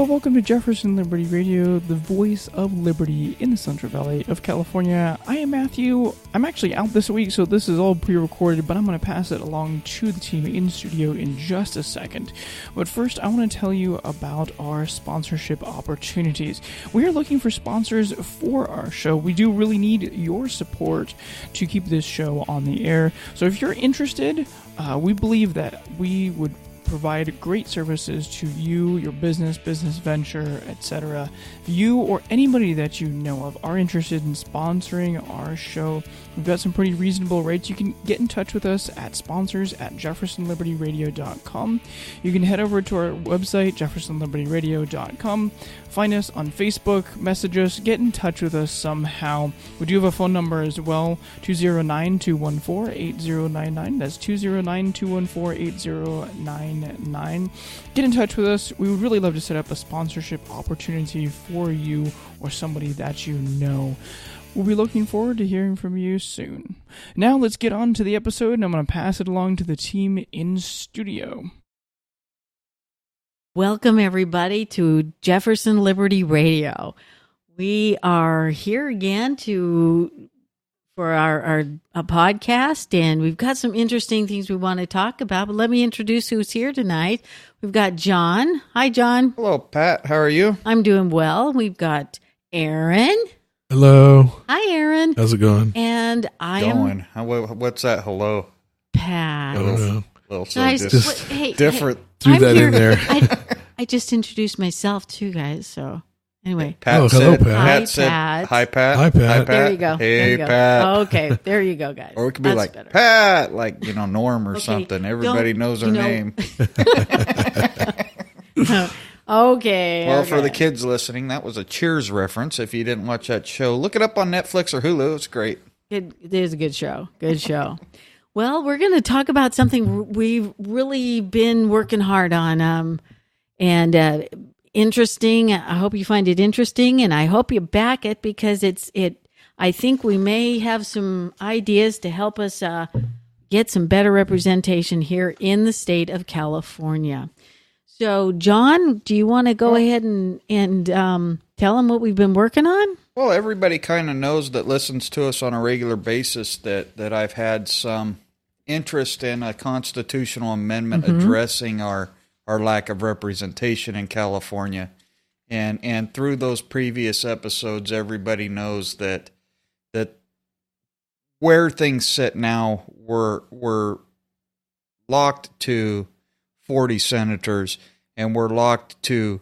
Well, welcome to Jefferson Liberty Radio, the voice of liberty in the Central Valley of California. I am Matthew. I'm actually out this week, so this is all pre-recorded, but I'm going to pass it along to the team in studio in just a second. But first, I want to tell you about our sponsorship opportunities. We are looking for sponsors for our show. We do really need your support to keep this show on the air. So if you're interested, we believe that we would provide great services to you, your business venture, etc. If you or anybody that you know of are interested in sponsoring our show, we've got some pretty reasonable rates. You can get in touch with us at sponsors@jeffersonlibertyradio.com. You can head over to our website, jeffersonlibertyradio.com. Find us on Facebook, message us, get in touch with us somehow. We do have a phone number as well, 209-214-8099. That's 209-214-8099. Get in touch with us. We would really love to set up a sponsorship opportunity for you or somebody that you know. We'll be looking forward to hearing from you soon. Now let's get on to the episode, and I'm going to pass it along to the team in studio. Welcome, everybody, to Jefferson Liberty Radio. We are here again for our podcast, and we've got some interesting things we want to talk about. But let me introduce who's here tonight. We've got John. Hi, John. Hello, Pat. How are you? I'm doing well. We've got Aaron. Hello. Hi, Aaron. How's it going? And I am What's that? Hello. Pat. I don't know. Well, so Guys, just different. Threw I'm that here. in there. I just introduced myself too, guys. So anyway, Pat hello, said, Pat. Hi, said, Pat. Hi, Pat. Hi, Pat. There you go. Hey, There you go. Pat. Okay, there you go, guys. Or it could be That's like better. Pat, like Norm or Okay, something. Everybody don't- knows her you know- name. Okay. Well, for okay. the kids listening, that was a Cheers reference. If you didn't watch that show, look it up on Netflix or Hulu. It's great. It is a good show. Good show. Well, we're going to talk about something we've really been working hard on, and interesting. I hope you find it interesting, and I hope you back it because I think we may have some ideas to help us get some better representation here in the state of California. So, John, do you want to go ahead and tell them what we've been working on? Well, everybody kind of knows that listens to us on a regular basis that I've had some interest in a constitutional amendment addressing our lack of representation in California. And through those previous episodes, everybody knows that where things sit now, we're locked to 40 senators, and we're locked to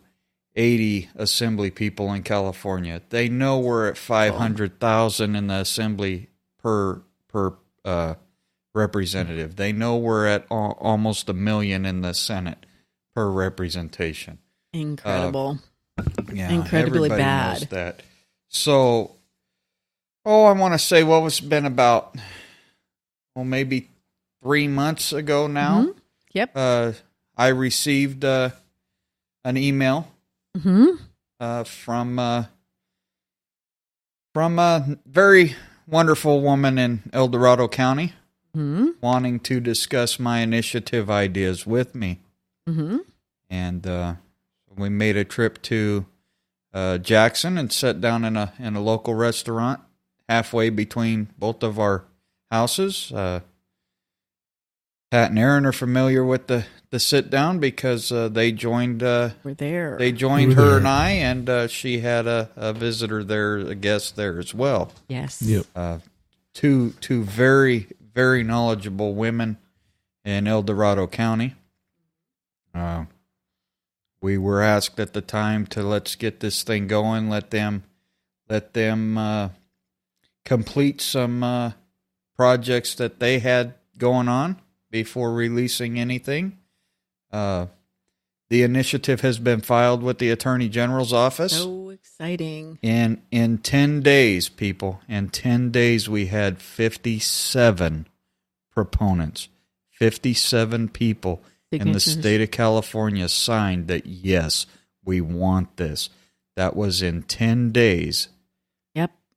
80 assembly people in California. They know we're at 500,000 in the assembly per representative. They know we're at almost 1 million in the Senate per representation. Incredible. Yeah, Incredibly everybody bad. knows that. So, I want to say, it's been about, maybe 3 months ago now. Mm-hmm. Yep. I received an email from a very wonderful woman in El Dorado County wanting to discuss my initiative ideas with me. Mm-hmm. And we made a trip to Jackson and sat down in a local restaurant halfway between both of our houses. Pat and Aaron are familiar with the sit down because they joined. We're there. They joined her and I, and she had a visitor there, a guest there as well. Yes. Yep. Two very, very knowledgeable women in El Dorado County. We were asked at the time to let's get this thing going. Let them complete some projects that they had going on before releasing anything. The initiative has been filed with the Attorney General's office. So exciting. In 10 days, people, in 10 days we had 57 proponents, 57 people in the state of California signed that, yes, we want this. That was in 10 days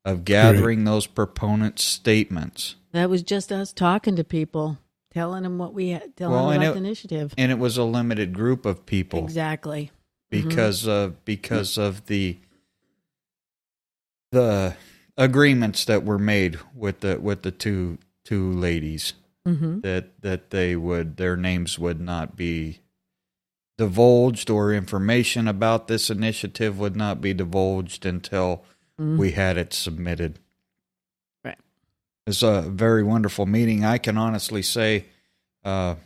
of gathering those proponent statements. That was just us talking to people, telling them what we had, telling them about the initiative. And it was a limited group of people. Exactly. because of the agreements that were made with the two ladies, that their names would not be divulged, or information about this initiative would not be divulged until we had it submitted. Right. It's a very wonderful meeting. I can honestly say, I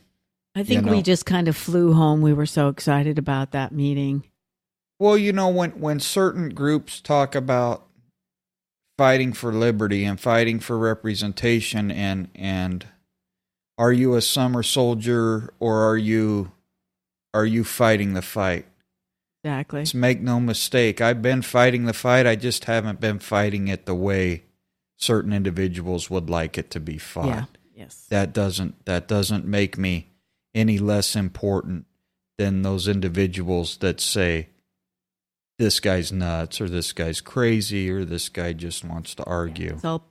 think we just kind of flew home. We were so excited about that meeting. Well, when certain groups talk about fighting for liberty and fighting for representation, and are you a summer soldier, or are you fighting the fight? Exactly. Let's make no mistake. I've been fighting the fight. I just haven't been fighting it the way certain individuals would like it to be fought. Yeah. Yes. That doesn't make me any less important than those individuals that say this guy's nuts, or this guy's crazy, or this guy just wants to argue. It's all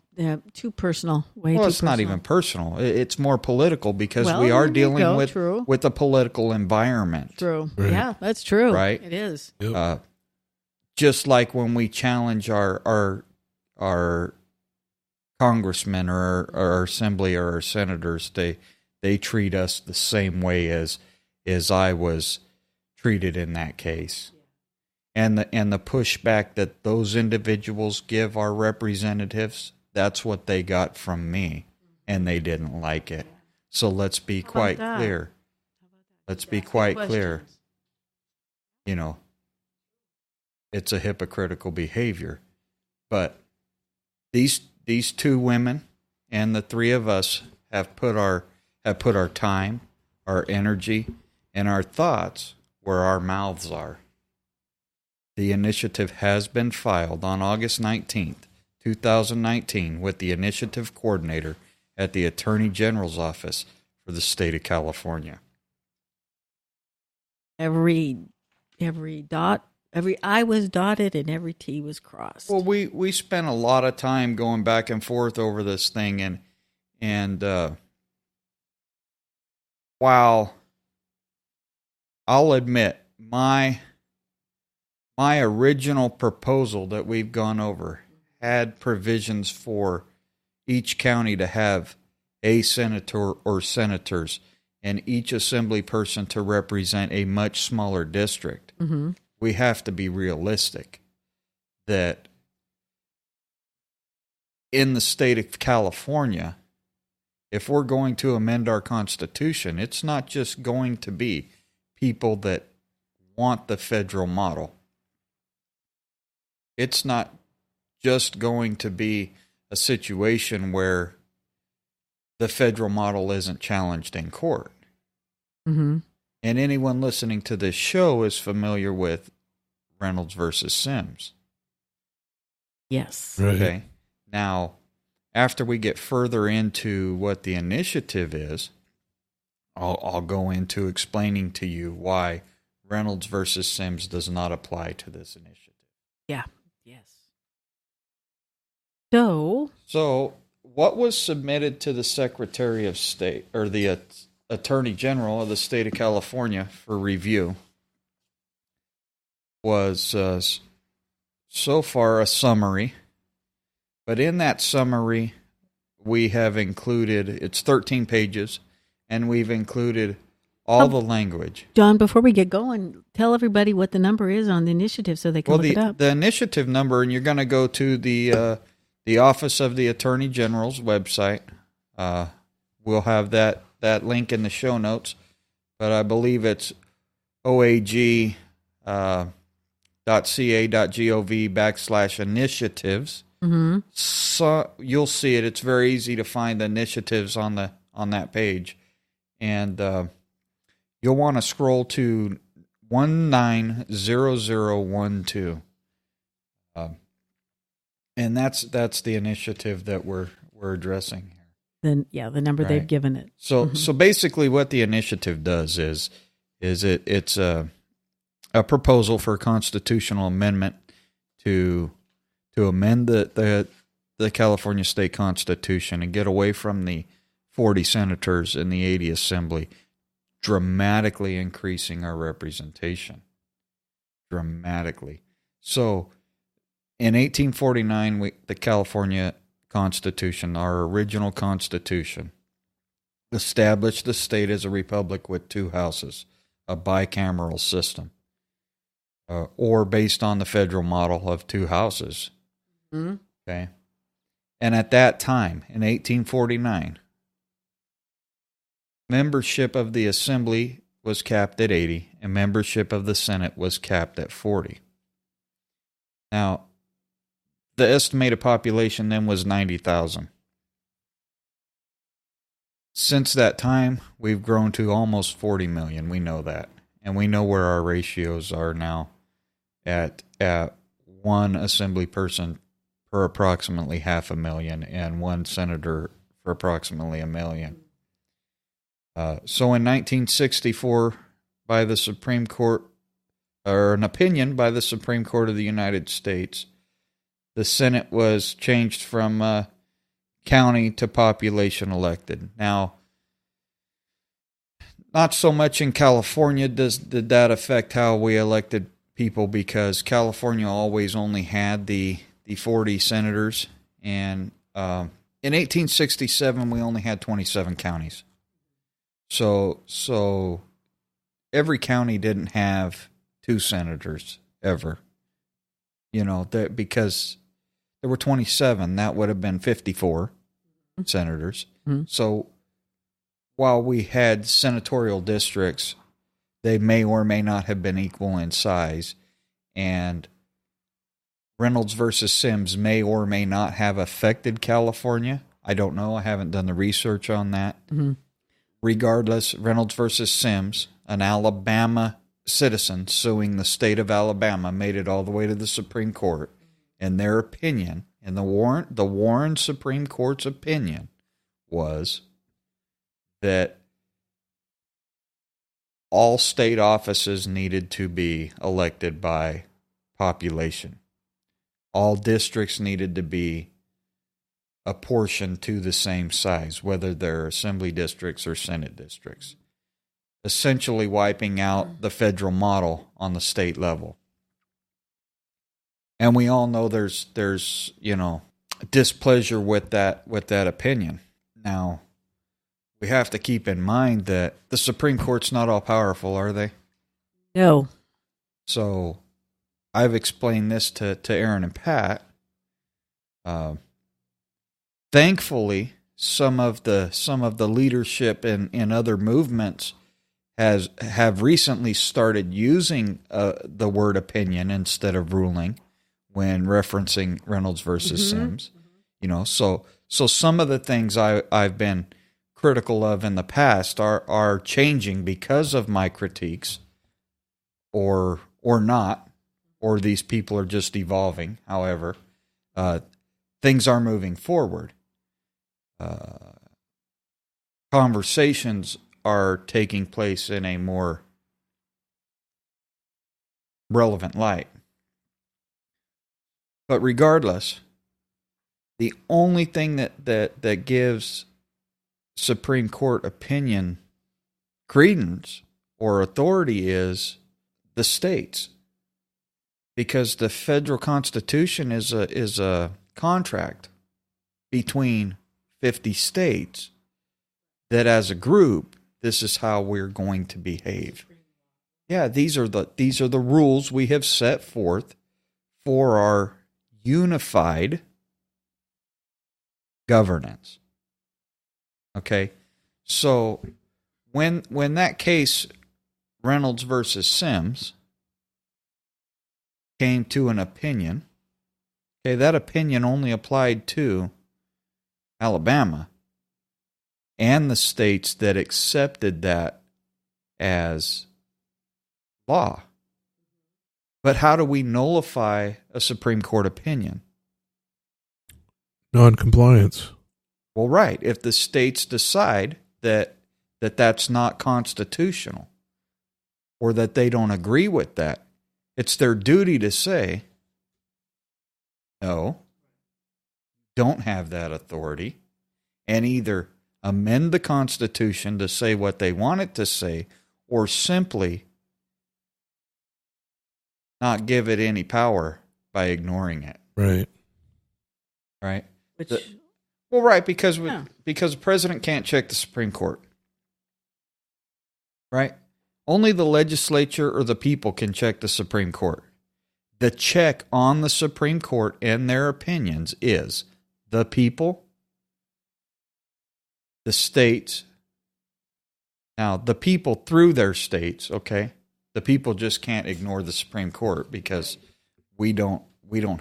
too personal. Well, it's not even personal. It's more political, because we are dealing with a political environment. True. Right. Yeah, that's true. Right? It is. Yep. Just like when we challenge our congressmen, or our assembly, or our senators, they treat us the same way as I was treated in that case. And the pushback that those individuals give our representatives, that's what they got from me, and they didn't like it. So let's be quite clear. Let's be quite clear. It's a hypocritical behavior. But these two women and the three of us have put our time, our energy, and our thoughts where our mouths are. The initiative has been filed on August 19th, 2019, with the initiative coordinator at the Attorney General's office for the state of California. Every I was dotted and every T was crossed. Well, we spent a lot of time going back and forth over this thing, and while I'll admit my original proposal that we've gone over had provisions for each county to have a senator or senators, and each assembly person to represent a much smaller district. Mm-hmm. We have to be realistic that in the state of California, if we're going to amend our Constitution, it's not just going to be people that want the federal model. It's not just going to be a situation where the federal model isn't challenged in court. Mm-hmm. And anyone listening to this show is familiar with Reynolds versus Sims. Yes. Right. Okay. Now, after we get further into what the initiative is, I'll go into explaining to you why Reynolds versus Sims does not apply to this initiative. Yeah. Yes. So what was submitted to the Secretary of State, or the Attorney General of the state of California for review, was so far a summary. But in that summary, we have included, it's 13 pages, and we've included all the language. John, before we get going, tell everybody what the number is on the initiative so they can look it up. The initiative number, and you're going to go to the Office of the Attorney General's website. We'll have that link in the show notes, but I believe it's oag.ca.gov/initiatives. Mm-hmm. So you'll see it. It's very easy to find the initiatives on that page, and you'll want to scroll to 190012, and that's the initiative that we're addressing here. Then the number they've given it. So basically, what the initiative does is it's a proposal for a constitutional amendment to amend the California State Constitution and get away from the 40 senators in the 80 Assembly, dramatically increasing our representation. dramatically. So in 1849, the California Constitution, our original Constitution, established the state as a republic with 2 houses, a bicameral system, or based on the federal model of 2 houses. Mm-hmm. Okay. And at that time, in 1849, membership of the Assembly was capped at 80, and membership of the Senate was capped at 40. Now, the estimated population then was 90,000. Since that time, we've grown to almost 40 million. We know that. And we know where our ratios are now at 1 assembly person per approximately 500,000 and 1 senator for approximately 1 million. So in 1964, by the Supreme Court, or an opinion by the Supreme Court of the United States, the Senate was changed from county to population elected. Now, not so much in California did that affect how we elected people, because California always only had the 40 senators, and in 1867 we only had 27 counties. So every county didn't have 2 senators ever. That because there were 27, that would have been 54 senators. Mm-hmm. So while we had senatorial districts, they may or may not have been equal in size, and Reynolds versus Sims may or may not have affected California. I don't know. I haven't done the research on that. Mm-hmm. Regardless, Reynolds versus Sims, an Alabama citizen suing the state of Alabama, made it all the way to the Supreme Court. And their opinion, and the Warren Supreme Court's opinion, was that all state offices needed to be elected by population. All districts needed to be apportioned to the same size, whether they're assembly districts or senate districts, essentially wiping out the federal model on the state level. And we all know there's displeasure with that opinion. Now, we have to keep in mind that the Supreme Court's not all powerful, are they? No. So I've explained this to Aaron and Pat. Thankfully, some of the leadership in other movements have recently started using the word opinion instead of ruling when referencing Reynolds versus Sims. So some of the things I've been critical of in the past are changing because of my critiques, or not, or these people are just evolving. However, things are moving forward. Conversations are taking place in a more relevant light. But regardless, the only thing that gives Supreme Court opinion credence or authority is the states, because the federal Constitution is a contract between 50 states that as a group, this is how we're going to behave. Yeah, these are the rules we have set forth for our unified governance. Okay? So when that case, Reynolds versus Sims, came to an opinion, okay, that opinion only applied to Alabama and the states that accepted that as law. But how do we nullify a Supreme Court opinion? Non-compliance. Well, right. If the states decide that that's not constitutional, or that they don't agree with that, it's their duty to say, no, don't have that authority, and either amend the Constitution to say what they want it to say, or simply not give it any power by ignoring it. Right. Right. Which, Right, because the president can't check the Supreme Court. Right? Only the legislature or the people can check the Supreme Court. The check on the Supreme Court and their opinions is the people, the states. Now, the people through their states, okay? The people just can't ignore the Supreme Court because we don't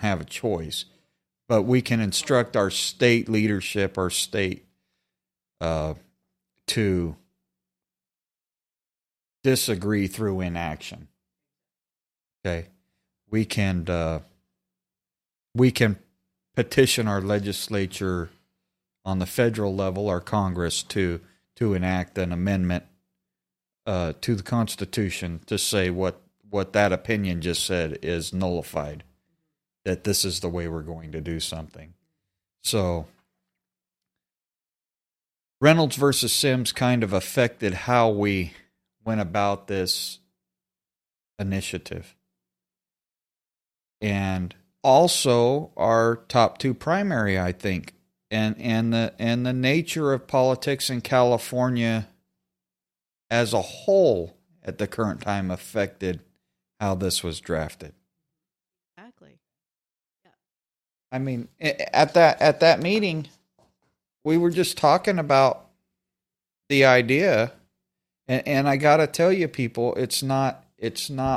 have a choice. But we can instruct our state leadership, our state, to disagree through inaction. Okay, we can petition our legislature on the federal level, our Congress, to enact an amendment to the Constitution to say what that opinion just said is nullified. That this is the way we're going to do something. So, Reynolds versus Sims kind of affected how we went about this initiative. And also our top two primary, I think, and the nature of politics in California as a whole at the current time affected how this was drafted. exactly. I mean, at that meeting, we were just talking about the idea, and I got to tell you, people, it's not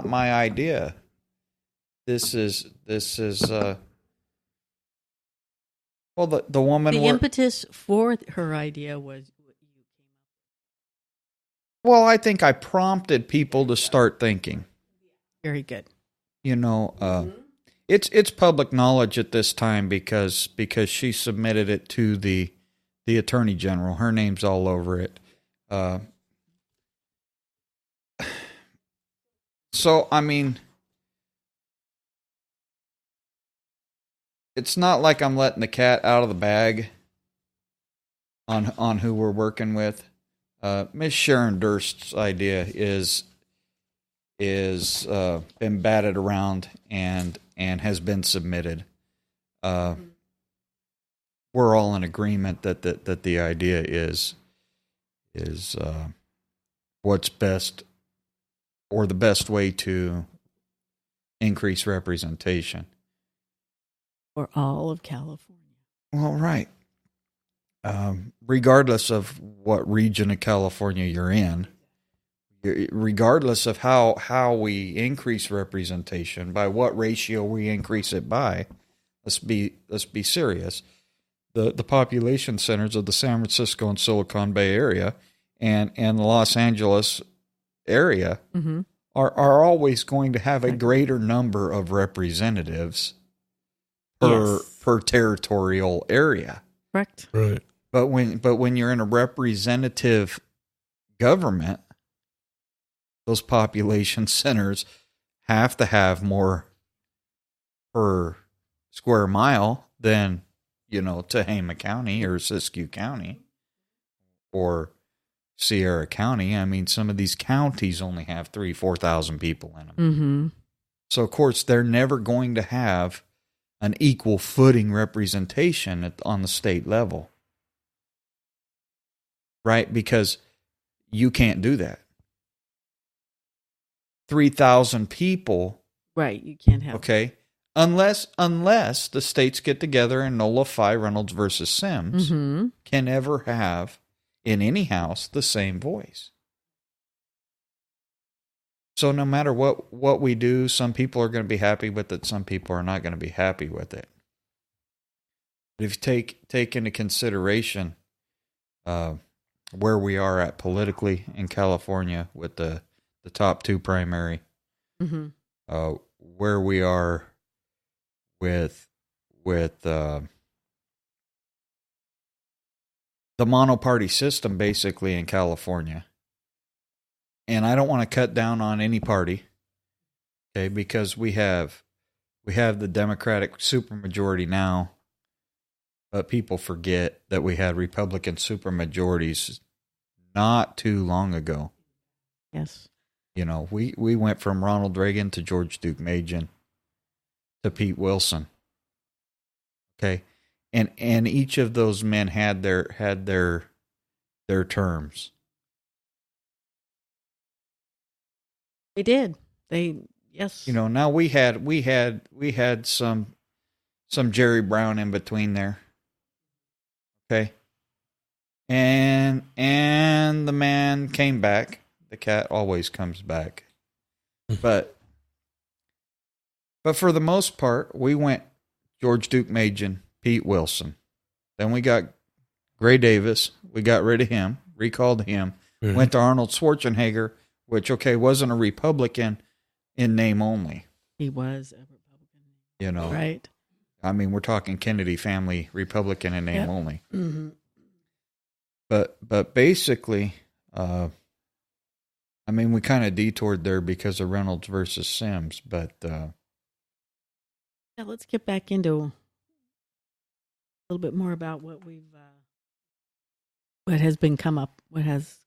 my idea. This is well, the woman. The impetus for her idea was what you came up with. Well, I think I prompted people to start thinking. Very good. You know, it's public knowledge at this time because she submitted it to the Attorney General. Her name's all over it. So, I mean, it's not like I'm letting the cat out of the bag on who we're working with. Miss Sharon Durst's idea is been batted around and has been submitted. We're all in agreement that the idea is what's best or the best way to increase representation. For all of California. Well, right. Regardless of what region of California you're in, regardless of how we increase representation, by what ratio we increase it by, let's be serious. The population centers of the San Francisco and Silicon Bay area and the Los Angeles area are always going to have a greater number of representatives per territorial area. Correct. Right. But when you're in a representative government, those population centers have to have more per square mile than, Tehama County or Siskiyou County or Sierra County. I mean, some of these counties only have 3,000-4,000 people in them. Mm-hmm. So, of course, they're never going to have an equal footing representation on the state level. Right? Because you can't do that. 3,000 people. Right. You can't have. Okay. Unless the states get together and nullify Reynolds versus Sims, can ever have in any house the same voice. So no matter what we do, some people are going to be happy with it, some people are not going to be happy with it. But if you take into consideration where we are at politically in California with the top two primary, where we are with the monoparty system basically in California. And I don't want to cut down on any party, okay, because we have the Democratic supermajority now, but people forget that we had Republican supermajorities not too long ago. Yes. You know, we went from Ronald Reagan to George Deukmejian to Pete Wilson. Okay. And each of those men had their terms. They did. Yes. You know, now we had some Jerry Brown in between there. Okay. And the man came back. The cat always comes back. But for the most part, we went George Deukmejian, Pete Wilson. Then we got Gray Davis. We got rid of him, recalled him. Mm-hmm. Went to Arnold Schwarzenegger, which, wasn't a Republican in name only. He was a Republican. You know. Right. I mean, we're talking Kennedy family Republican in name only. Mm-hmm. But basically, I mean, we kind of detoured there because of Reynolds versus Sims, but yeah, let's get back into a little bit more about what has been come up, what has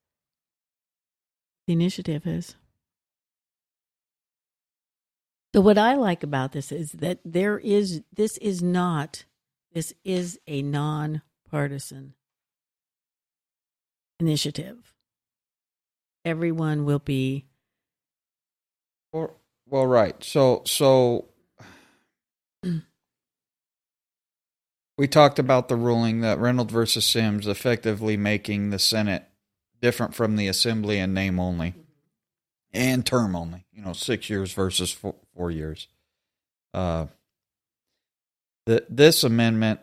the initiative is. So what I like about this is that this is a nonpartisan initiative. Everyone will be. Well, right. So we talked about the ruling that Reynolds versus Sims effectively making the Senate different from the Assembly in name only and term only. 6 years versus 4 years. This amendment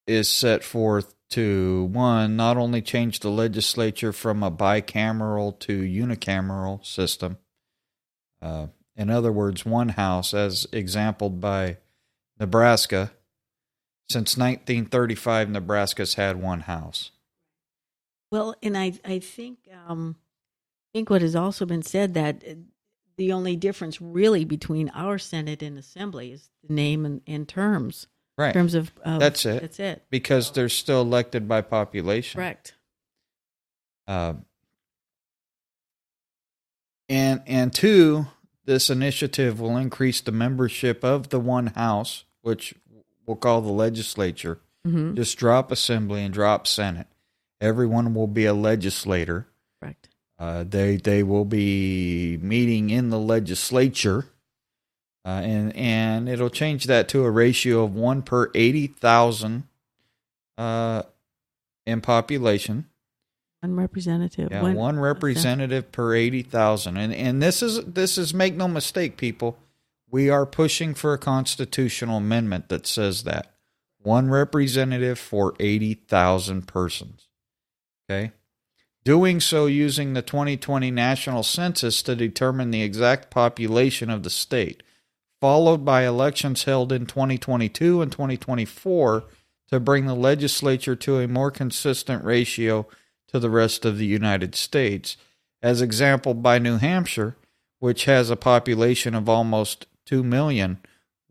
is set forth to, one, not only change the legislature from a bicameral to unicameral system. In other words, one house, as exampled by Nebraska. Since 1935, Nebraska's had one house. Well, and I think what has also been said that the only difference really between our Senate and Assembly is the name and terms. Right. In terms of that's it. That's it. Because they're still elected by population. Correct. And two, this initiative will increase the membership of the one house, which we'll call the legislature. Mm-hmm. Just drop Assembly and drop Senate. Everyone will be a legislator. Correct. They will be meeting in the legislature. And it'll change that to a ratio of 1 per 80,000 in population. One representative. Yeah, one representative per 80,000. And this is make no mistake, people. We are pushing for a constitutional amendment that says that. One representative for 80,000 persons. Okay? Doing so using the 2020 National Census to determine the exact population of the state, followed by elections held in 2022 and 2024 to bring the legislature to a more consistent ratio to the rest of the United States, as exampled by New Hampshire, which has a population of almost 2 million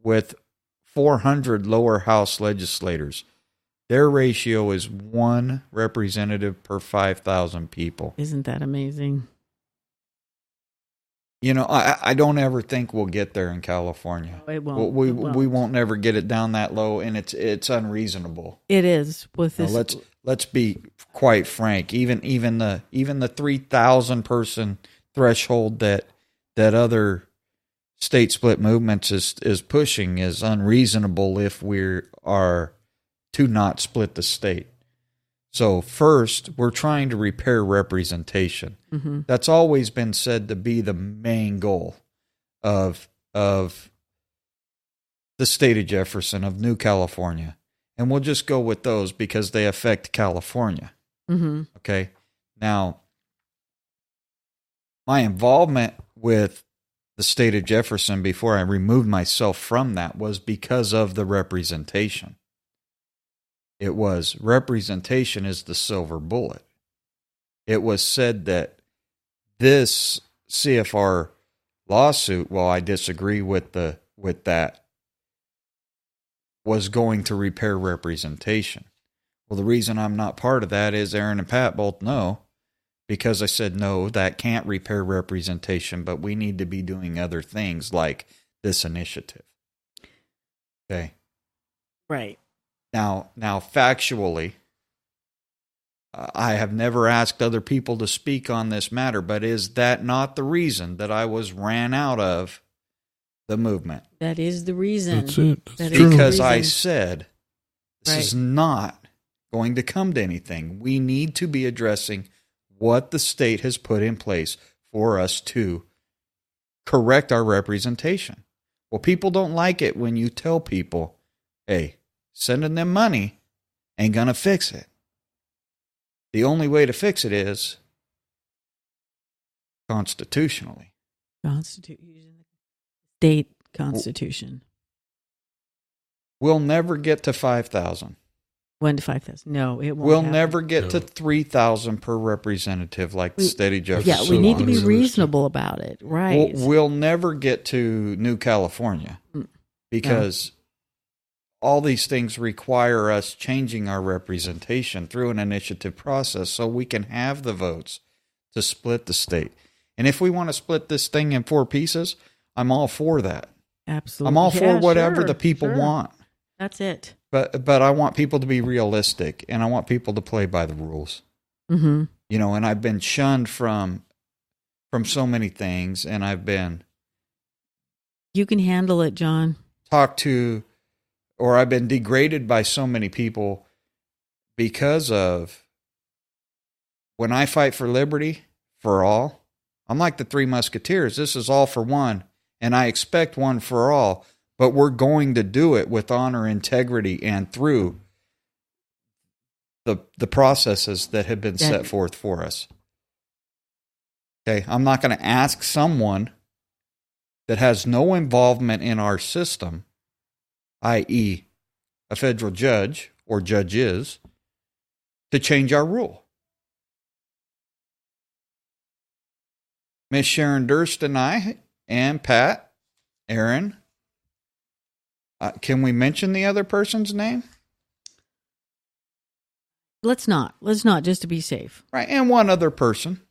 with 400 lower house legislators. Their ratio is 1 representative per 5,000 people. Isn't that amazing? I don't ever think we'll get there in California. No, it won't. We won't ever get it down that low, and it's unreasonable. It is with this. Let's be quite frank. Even the 3,000 person threshold that other state split movements is pushing is unreasonable if we are to not split the state. So first, we're trying to repair representation. Mm-hmm. That's always been said to be the main goal of the state of Jefferson, of New California. And we'll just go with those because they affect California. Mm-hmm. Okay? Now, my involvement with the state of Jefferson before I removed myself from that was because of the representation. It was representation is the silver bullet. It was said that this CFR lawsuit, while I disagree with that, was going to repair representation. Well, the reason I'm not part of that is Aaron and Pat both know because I said, no, that can't repair representation, but we need to be doing other things like this initiative. Okay. Right. Now, factually, I have never asked other people to speak on this matter, but is that not the reason that I was ran out of the movement? That is the reason. That's it. Because I said, this Right. is not going to come to anything. We need to be addressing what the state has put in place for us to correct our representation. Well, people don't like it when you tell people, hey, sending them money ain't going to fix it. The only way to fix it is constitutionally. Using the state constitution. We'll never get to 5,000. 1 to 5,000. No, it won't. We'll happen. never get to 3,000 per representative like the state of Jefferson. Yeah, we need to be unrealistic. reasonable about it. Right. We'll never get to New California because all these things require us changing our representation through an initiative process so we can have the votes to split the state. And if we want to split this thing in 4 pieces, I'm all for that. Absolutely. I'm all for Yeah, whatever sure, the people sure. want. That's it. But I want people to be realistic, and I want people to play by the rules. Mm-hmm. You know, and I've been shunned from so many things, and I've been You can handle it, John. talked to, or I've been degraded by so many people because of when I fight for liberty for all. I'm like the 3 Musketeers. This is all for one, and I expect one for all. But we're going to do it with honor, integrity, and through the processes that have been set forth for us. Okay, I'm not going to ask someone that has no involvement in our system, i.e., a federal judge or judges, to change our rule. Miss Sharon Durst and I, and Pat, Aaron, can we mention the other person's name? Let's not. Let's not, just to be safe. Right, and one other person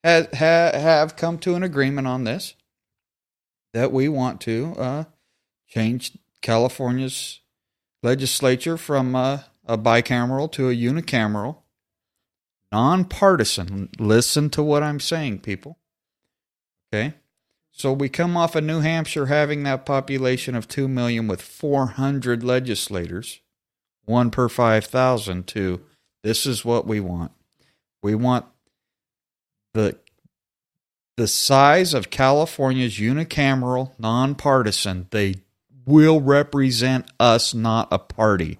have come to an agreement on this, that we want to change California's legislature from a bicameral to a unicameral, nonpartisan. Listen to what I'm saying, people. Okay? So we come off of New Hampshire having that population of 2 million with 400 legislators, 1 per 5,000, to this is what we want. We want the size of California's unicameral, nonpartisan. They will represent us, not a party.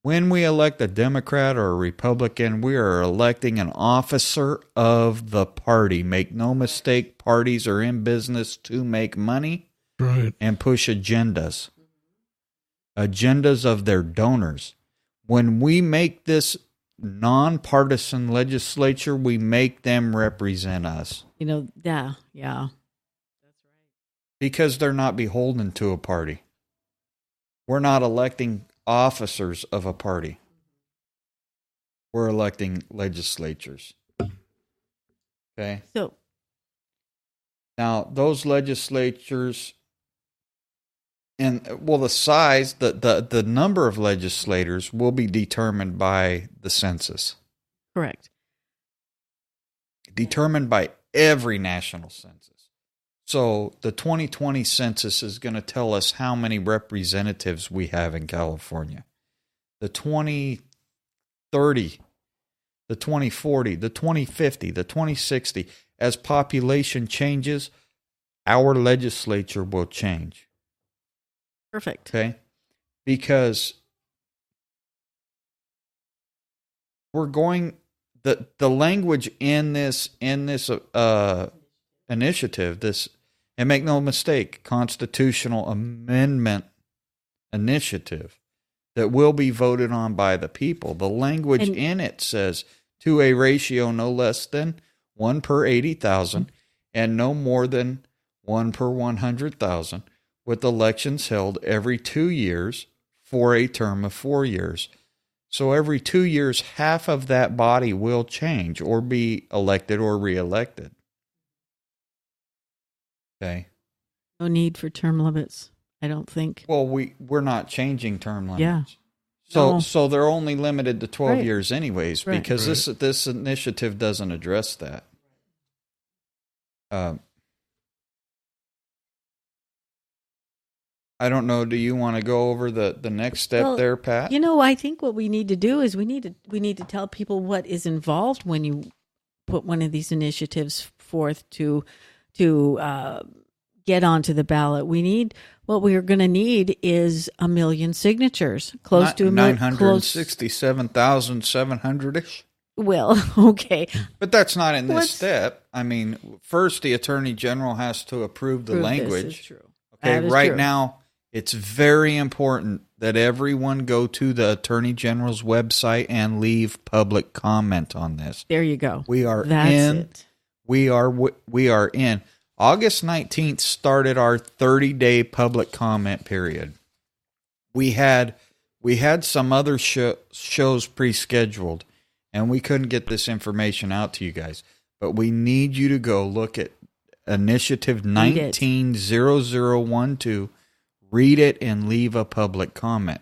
When we elect a Democrat or a Republican, we are electing an officer of the party. Make no mistake, parties are in business to make money and push agendas. Agendas of their donors. When we make this nonpartisan legislature, we make them represent us. You know, yeah. That's right. Because they're not beholden to a party. We're not electing officers of a party. We're electing legislatures. Okay? So, now, those legislatures, and well, the size, the number of legislators will be determined by the census. correct. Determined by every national census. So the 2020 census is going to tell us how many representatives we have in California. The 2030, the 2040, the 2050, the 2060, as population changes, our legislature will change. Perfect. Okay? Because we're going, the language in this initiative, this, and make no mistake, constitutional amendment initiative that will be voted on by the people. The language in it says to a ratio no less than 1 per 80,000 and no more than 1 per 100,000, with elections held every 2 years for a term of 4 years. So every 2 years, half of that body will change or be elected or reelected. Okay. No need for term limits, I don't think. Well, we're not changing term limits. Yeah. So they're only limited to 12 Right. years anyways, Right. because this initiative doesn't address that. I don't know. Do you want to go over the next step there, Pat? I think what we need to do is we need to tell people what is involved when you put one of these initiatives forth to get onto the ballot. What we're going to need is 1 million signatures, close to 967,700-ish. Well, okay. But that's not in this step. I mean, first the Attorney General has to approve the language. This is true. Okay, That is right true. now it's very important that everyone go to the Attorney General's website and leave public comment on this. There you go. We are That's in. it. We are in. August 19th started our 30-day public comment period. We had some other shows pre-scheduled, and we couldn't get this information out to you guys. But we need you to go look at Initiative 190012, read it, and leave a public comment.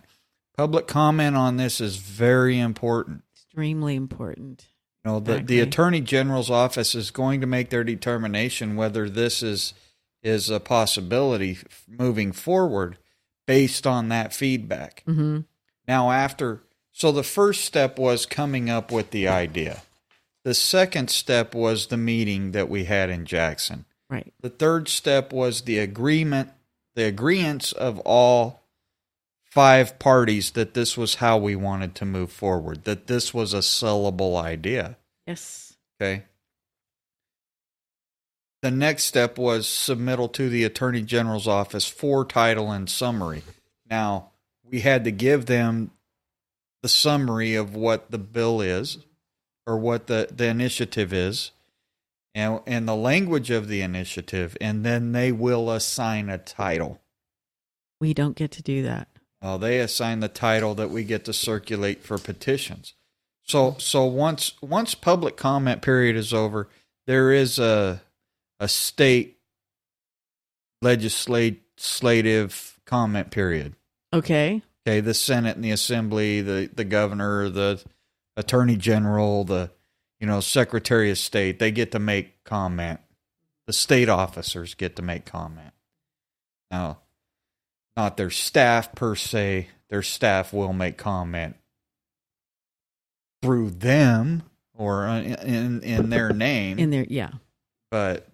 Public comment on this is very important. Extremely important. The Attorney General's office is going to make their determination whether this is a possibility moving forward based on that feedback. Mm-hmm. Now, so the first step was coming up with the idea. The second step was the meeting that we had in Jackson. Right. The third step was the agreements of all 5 parties that this was how we wanted to move forward, that this was a sellable idea. Yes. Okay. The next step was submittal to the Attorney General's office for title and summary. Now, we had to give them the summary of what the bill is, or what the initiative is, and the language of the initiative, and then they will assign a title. We don't get to do that. Well, they assign the title that we get to circulate for petitions. So once public comment period is over, there is a state legislative comment period. Okay. Okay, the Senate and the Assembly, the governor, the Attorney General, the Secretary of State, they get to make comment. The state officers get to make comment. Now, not their staff per se. Their staff will make comment through them or in their name. In there, yeah. But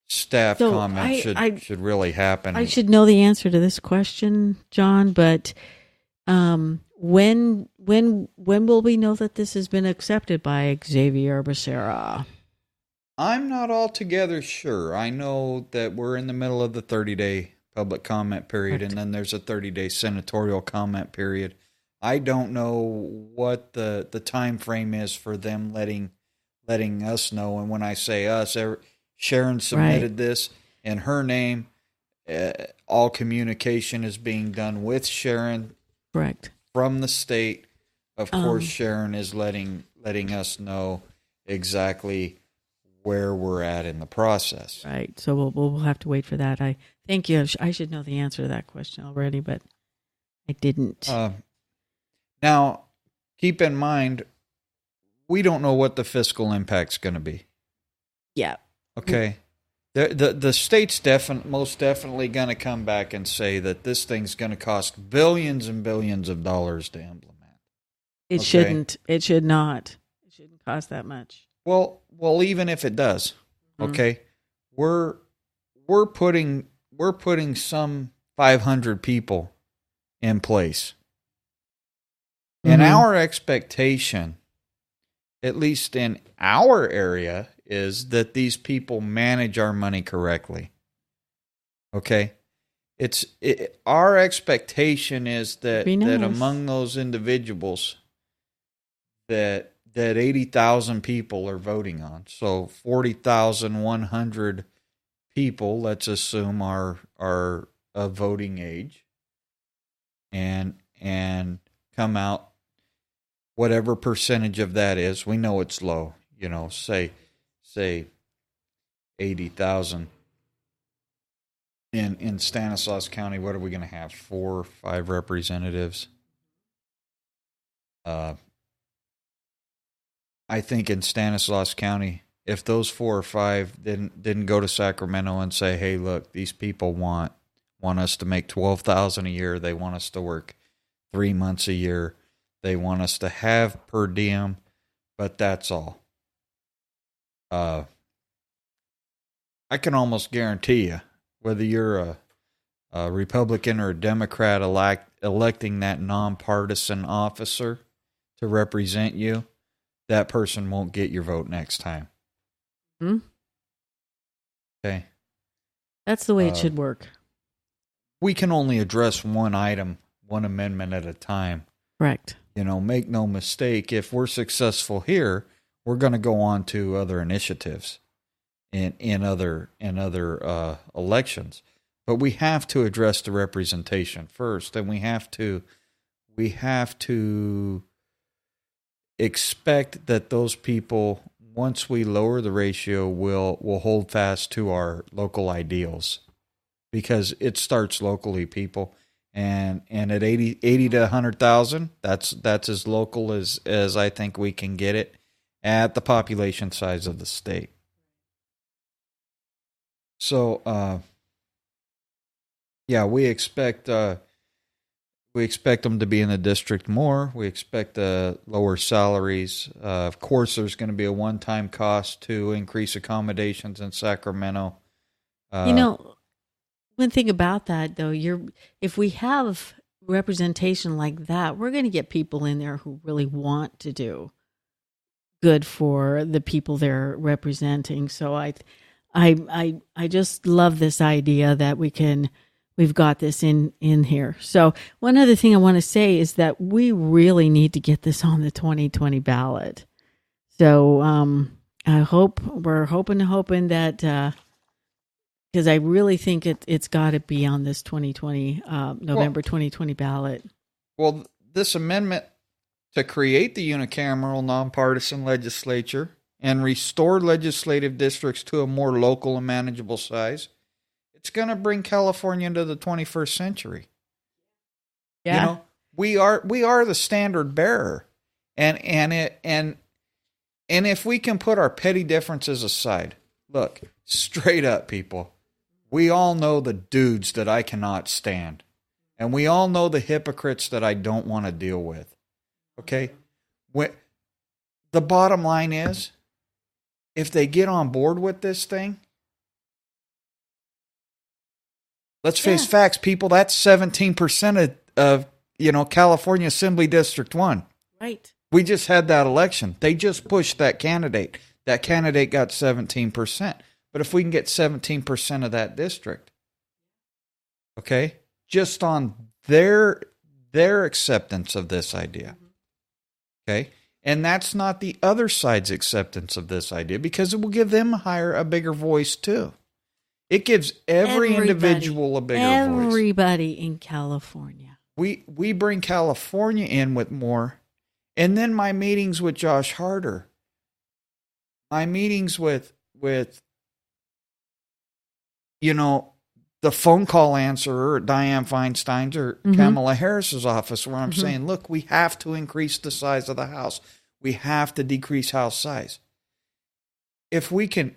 staff So comment should really happen. I should know the answer to this question, John, but when will we know that this has been accepted by Xavier Becerra? I'm not altogether sure. I know that we're in the middle of the 30-day public comment period, and then there's a 30-day senatorial comment period. I don't know what the time frame is for them letting us know. And when I say us, Sharon submitted this in her name. All communication is being done with Sharon. Correct. From the state. Of course, Sharon is letting us know exactly where we're at in the process. Right. So we'll have to wait for that. I thank you. I should know the answer to that question already, but I didn't. Now, keep in mind, we don't know what the fiscal impact's going to be. Yeah. Okay. The state's most definitely going to come back and say that this thing's going to cost billions and billions of dollars to implement. It shouldn't. It should not. It shouldn't cost that much. Well, even if it does, okay, we're putting some 500 people in place, and our expectation, at least in our area, is that these people manage our money correctly. Okay, our expectation is that among those individuals that 80,000 people are voting on. So 40,100 people, let's assume, are of voting age and come out whatever percentage of that is, we know it's low, say 80,000. In Stanislaus County, what are we going to have? 4 or 5 representatives? I think in Stanislaus County, if those 4 or 5 didn't go to Sacramento and say, "Hey, look, these people want us to make $12,000 a year. They want us to work 3 months a year. They want us to have per diem, but that's all." I can almost guarantee you, whether you're a Republican or a Democrat electing that nonpartisan officer to represent you, that person won't get your vote next time. Okay. That's the way it should work. We can only address one item, one amendment at a time. Correct. Make no mistake, if we're successful here, we're going to go on to other initiatives in other elections. But we have to address the representation first, and we have to expect that those people, once we lower the ratio, will hold fast to our local ideals, because it starts locally, people. And at 80 to 100,000, that's as local as I think we can get it at the population size of the state. So, we expect them to be in the district more. We expect lower salaries. Of course, there's going to be a one-time cost to increase accommodations in Sacramento. One thing about that, though, if we have representation like that, we're going to get people in there who really want to do good for the people they're representing. So I just love this idea that we've got this in here. So one other thing I want to say is that we really need to get this on the 2020 ballot. So we're hoping that. Because I really think it's got to be on this 2020 November 2020 ballot. Well, this amendment to create the unicameral nonpartisan legislature and restore legislative districts to a more local and manageable size, it's going to bring California into the 21st century. Yeah, we are the standard bearer, and if we can put our petty differences aside, look, straight up, people. We all know the dudes that I cannot stand. And we all know the hypocrites that I don't want to deal with. Okay? The bottom line is, if they get on board with this thing, let's face facts, people, that's 17% of California Assembly District 1. Right. We just had that election. They just pushed that candidate. That candidate got 17%. But if we can get 17% of that district, okay, just on their acceptance of this idea, okay, and that's not the other side's acceptance of this idea, because it will give them a bigger voice too. It gives every individual a bigger voice. Everybody in California. We bring California in with more, and then my meetings with Josh Harder, my meetings with the phone call answerer at Dianne Feinstein's or Kamala Harris's office, where I'm saying, look, we have to increase the size of the House. We have to decrease House size. If we can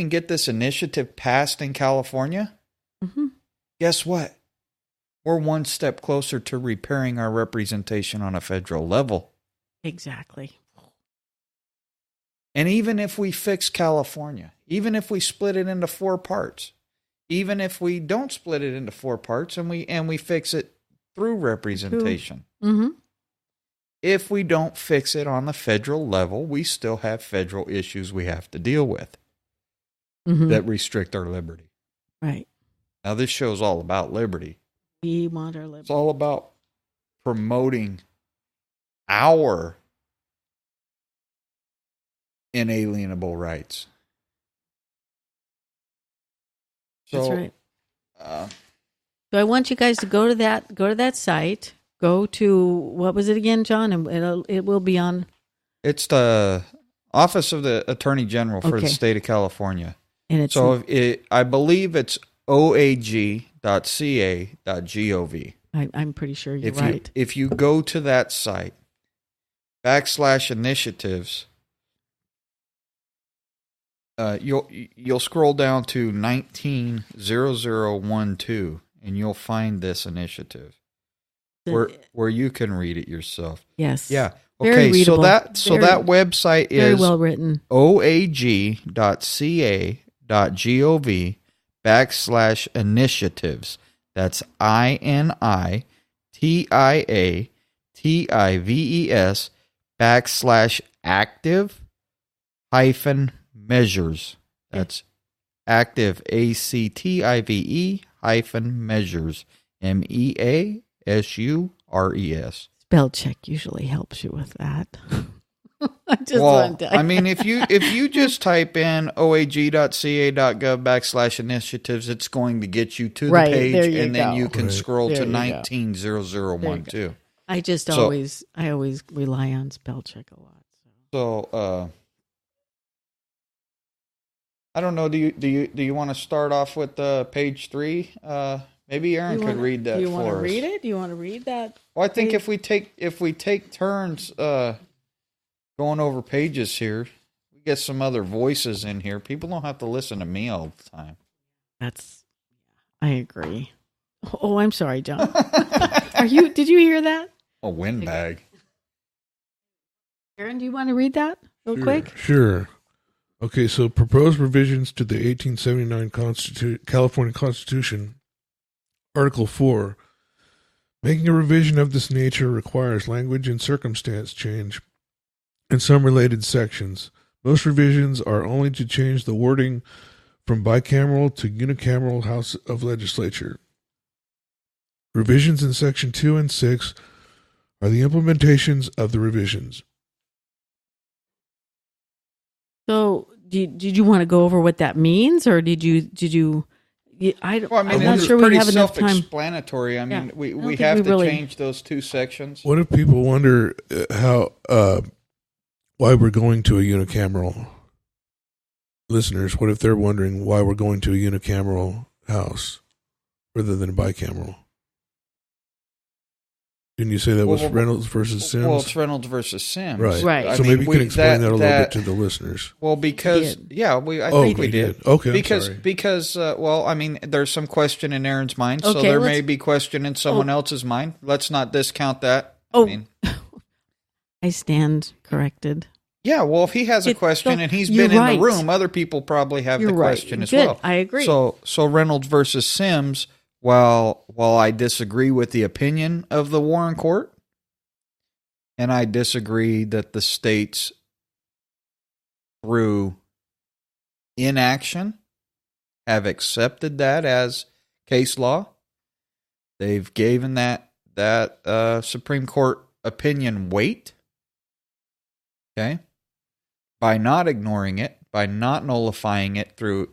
get this initiative passed in California, guess what? We're one step closer to repairing our representation on a federal level. Exactly. And even if we fix California, even if we split it into 4 parts, even if we don't split it into 4 parts and we fix it through representation, if we don't fix it on the federal level, we still have federal issues we have to deal with that restrict our liberty. Right. Now, this show's all about liberty. We want our liberty. It's all about promoting our inalienable rights. So, that's right. So I want you guys to go to that site, go to, what was it again, John? And it will be on. It's the Office of the Attorney General for the state of California. And it's I believe it's oag.ca.gov. I'm pretty sure you're right. If you go to that site, /initiatives, you'll scroll down to 190012, and you'll find this initiative where you can read it yourself. Yes. Yeah. Very Okay. readable. So that website is very well written. oag.ca.gov/initiatives. That's INITIATIVES /active-measures. That's active, ACTIVE-measures, MEASURES. Spell check usually helps you with that. I mean, if you just type in oag.ca.gov/initiatives, it's going to get you to the page, and then you can scroll to 190012. I always rely on spell check a lot. So I don't know. Do you want to start off with page 3? Maybe Aaron could read that for us. Do you want to read it? Do you want to read that? Well, I think if we take turns going over pages here, we get some other voices in here. People don't have to listen to me all the time. I agree. Oh, I'm sorry, John. Did you hear that? A windbag. Aaron, do you want to read that real quick? Sure. Okay, so proposed revisions to the 1879 California Constitution, Article 4. Making a revision of this nature requires language and circumstance change in some related sections. Most revisions are only to change the wording from bicameral to unicameral House of Legislature. Revisions in Section 2 and 6 are the implementations of the revisions. So, did you want to go over what that means, or did you? I'm not sure we have enough time. It's self-explanatory. I mean, we have to change those 2 sections. What if people wonder why we're going to a unicameral? Listeners, what if they're wondering why we're going to a unicameral House rather than a bicameral? Didn't you say that was Reynolds versus Sims? Well, it's Reynolds versus Sims. Right. So maybe you can explain that a little bit to the listeners. Well, because, I think we did. Okay, Because, I mean, there's some question in Aaron's mind, so there may be question in someone else's mind. Let's not discount that. I stand corrected. Yeah, well, if he has a question and he's been in the room, other people probably have the question as well. I agree. So Reynolds versus Sims, while I disagree with the opinion of the Warren Court, and I disagree that the states, through inaction, have accepted that as case law. They've given that Supreme Court opinion weight. Okay, by not ignoring it, by not nullifying it through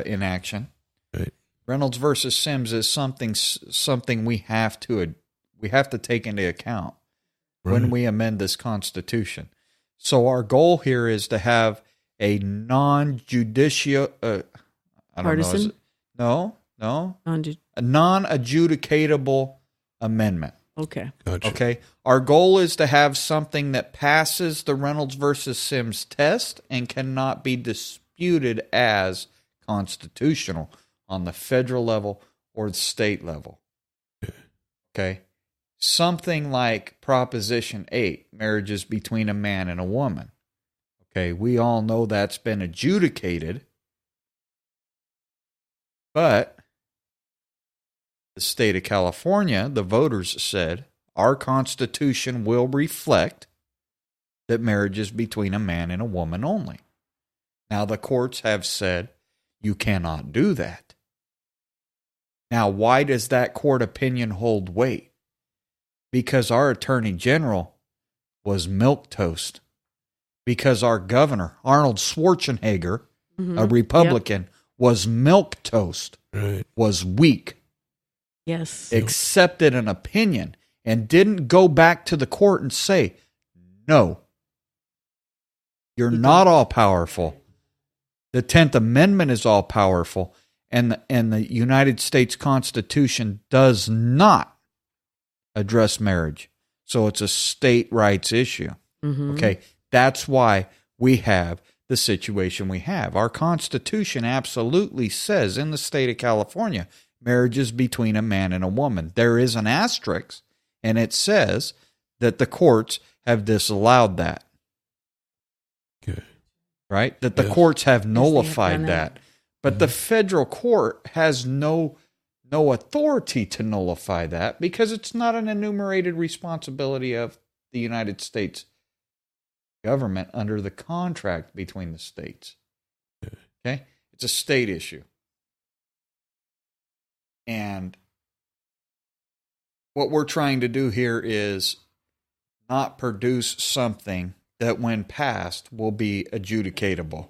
inaction. Right. Reynolds versus Sims is something we have to take into account when we amend this Constitution. So our goal here is to have a non-judicial, partisan? a non-adjudicatable amendment. Okay. Gotcha. Okay. Our goal is to have something that passes the Reynolds versus Sims test and cannot be disputed as constitutional on the federal level or the state level. Okay. Something like Proposition 8, marriages between a man and a woman. Okay. We all know that's been adjudicated, but the state of California, the voters said, our Constitution will reflect that marriage is between a man and a woman only. Now, the courts have said you cannot do that. Now, why does that court opinion hold weight? Because our Attorney General was milquetoast. Because our governor, Arnold Schwarzenegger, a Republican, was milquetoast, was weak. Yes. accepted an opinion and didn't go back to the court and say, no, you're not all powerful. The 10th Amendment is all powerful, and the United States Constitution does not address marriage. So it's a state rights issue. Mm-hmm. Okay, that's why we have the situation we have. Our Constitution absolutely says in the state of California, marriage is between a man and a woman. There is an asterisk, and it says that the courts have disallowed that. Okay. Right? That the courts have nullified done that. But the federal court has no authority to nullify that because it's not an enumerated responsibility of the United States government under the contract between the states. Okay? It's a state issue. And what we're trying to do here is not produce something that when passed will be adjudicatable.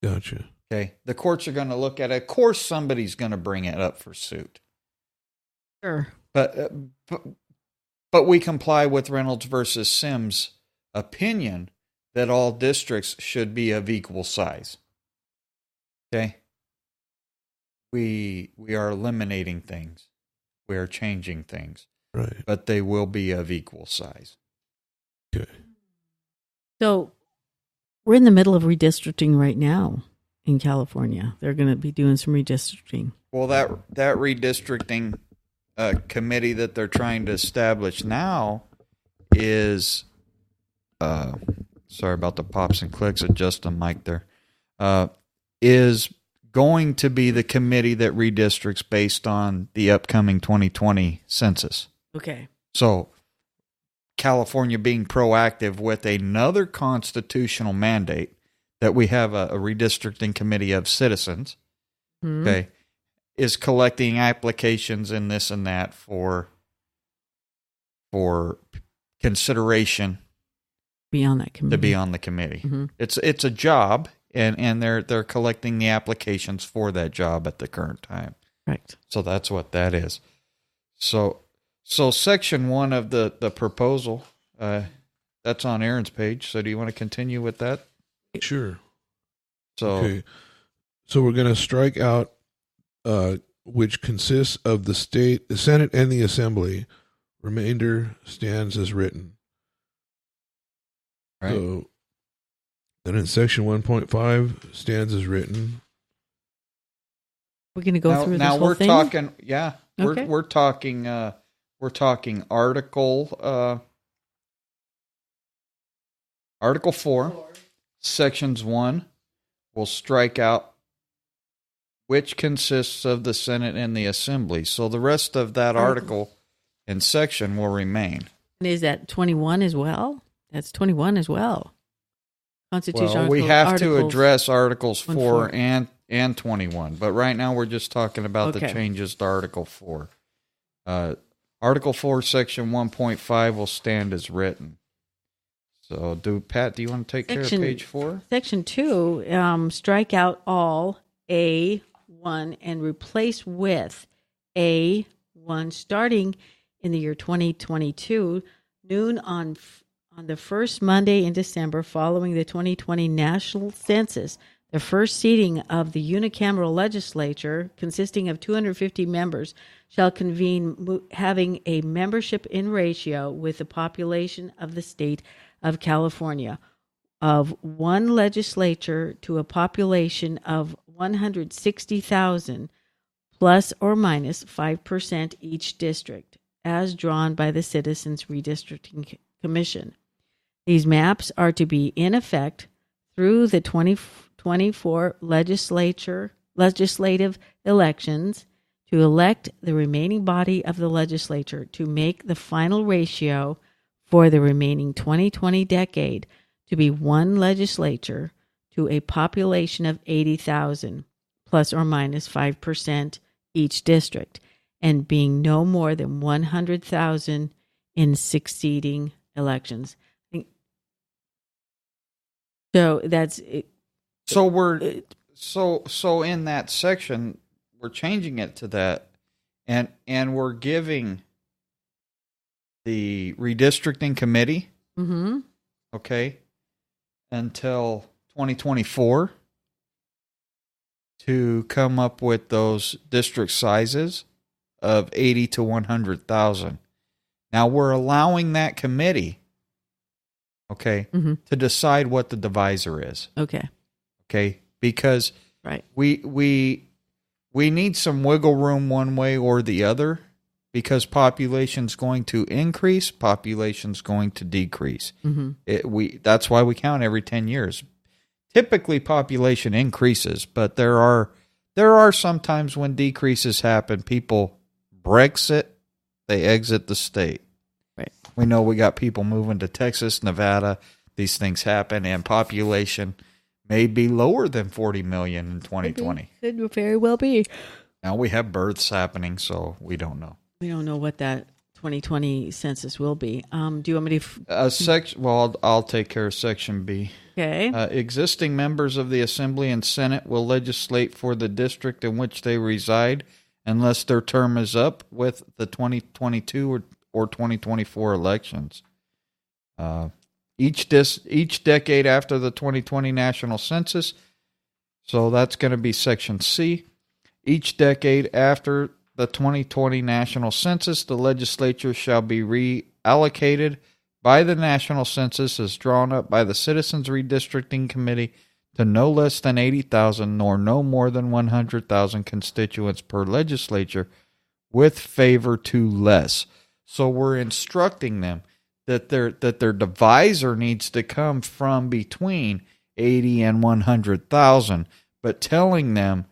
Gotcha. Okay? The courts are going to look at it. Of course somebody's going to bring it up for suit. Sure. But we comply with Reynolds versus Sims' opinion that all districts should be of equal size. Okay? We are eliminating things. We are changing things. Right. But they will be of equal size. Okay. So we're in the middle of redistricting right now in California. They're going to be doing some redistricting. Well, that redistricting committee that they're trying to establish now is, sorry about the pops and clicks, adjust the mic there, is going to be the committee that redistricts based on the upcoming 2020 census. Okay. So California being proactive with another constitutional mandate that we have a redistricting committee of citizens, okay, is collecting applications and this and that for consideration Beyond that committee. to be on the committee. Mm-hmm. It's a job, and they're collecting the applications for that job at the current time. Correct. So that's what that is. So section 1 of the proposal, that's on Aaron's page. So do you want to continue with that? Sure. So Okay. So we're going to strike out which consists of the state, the Senate, and the Assembly. Remainder stands as written. right. So then in section 1.5 stands as written. We're going to go through this now whole we're thing? talking, yeah, Okay. we're talking Article 4, sections 1. We'll strike out which consists of the Senate and the Assembly. So the rest of that article and section will remain. And is that 21 as well? That's 21 as well. Constitution Well, we have to articles. address Articles 4 4. and 21, but right now we're just talking about the Okay. changes to Article 4. Article 4, Section 1.5 will stand as written. So, Pat, do you want to take care of page 4? Section 2, strike out all A1 and replace with A1 starting in the year 2022, noon on the first Monday in December following the 2020 national census. The first seating of the unicameral legislature, consisting of 250 members, shall convene having a membership in ratio with the population of the state of California of one legislature to a population of 160,000 plus or minus 5% each district, as drawn by the Citizens Redistricting Commission. These maps are to be in effect through the 2024 legislative elections to elect the remaining body of the legislature to make the final ratio for the remaining 2020 decade to be one legislature to a population of 80,000 plus or minus 5% each district, and being no more than 100,000 in succeeding elections. So that's it. So so in that section, we're changing it to that, And we're giving the redistricting committee, okay, until 2024 to come up with those district sizes of 80 to 100,000. Now we're allowing that committee, okay, to decide what the divisor is. Okay, because we need some wiggle room one way or the other, because population's going to increase, population's going to decrease. That's why we count every 10 years. Typically, population increases, but there are some times when decreases happen. People Brexit, they exit the state. Right. We know we got people moving to Texas, Nevada. These things happen, and population may be lower than 40 million in 2020. Could very well be. Now we have births happening, so we don't know. We don't know what that 2020 census will be. Do you want me to? Well, I'll take care of Section B. Okay. Existing members of the Assembly and Senate will legislate for the district in which they reside unless their term is up with the 2022 or 2024 elections. Each decade after the 2020 national census, so that's going to be Section C. Each decade after the 2020 national census, the legislature shall be reallocated by the national census as drawn up by the Citizens Redistricting Committee to no less than 80,000 nor no more than 100,000 constituents per legislature, with favor to less. So we're instructing them that their divisor needs to come from between 80 and 100,000, but telling them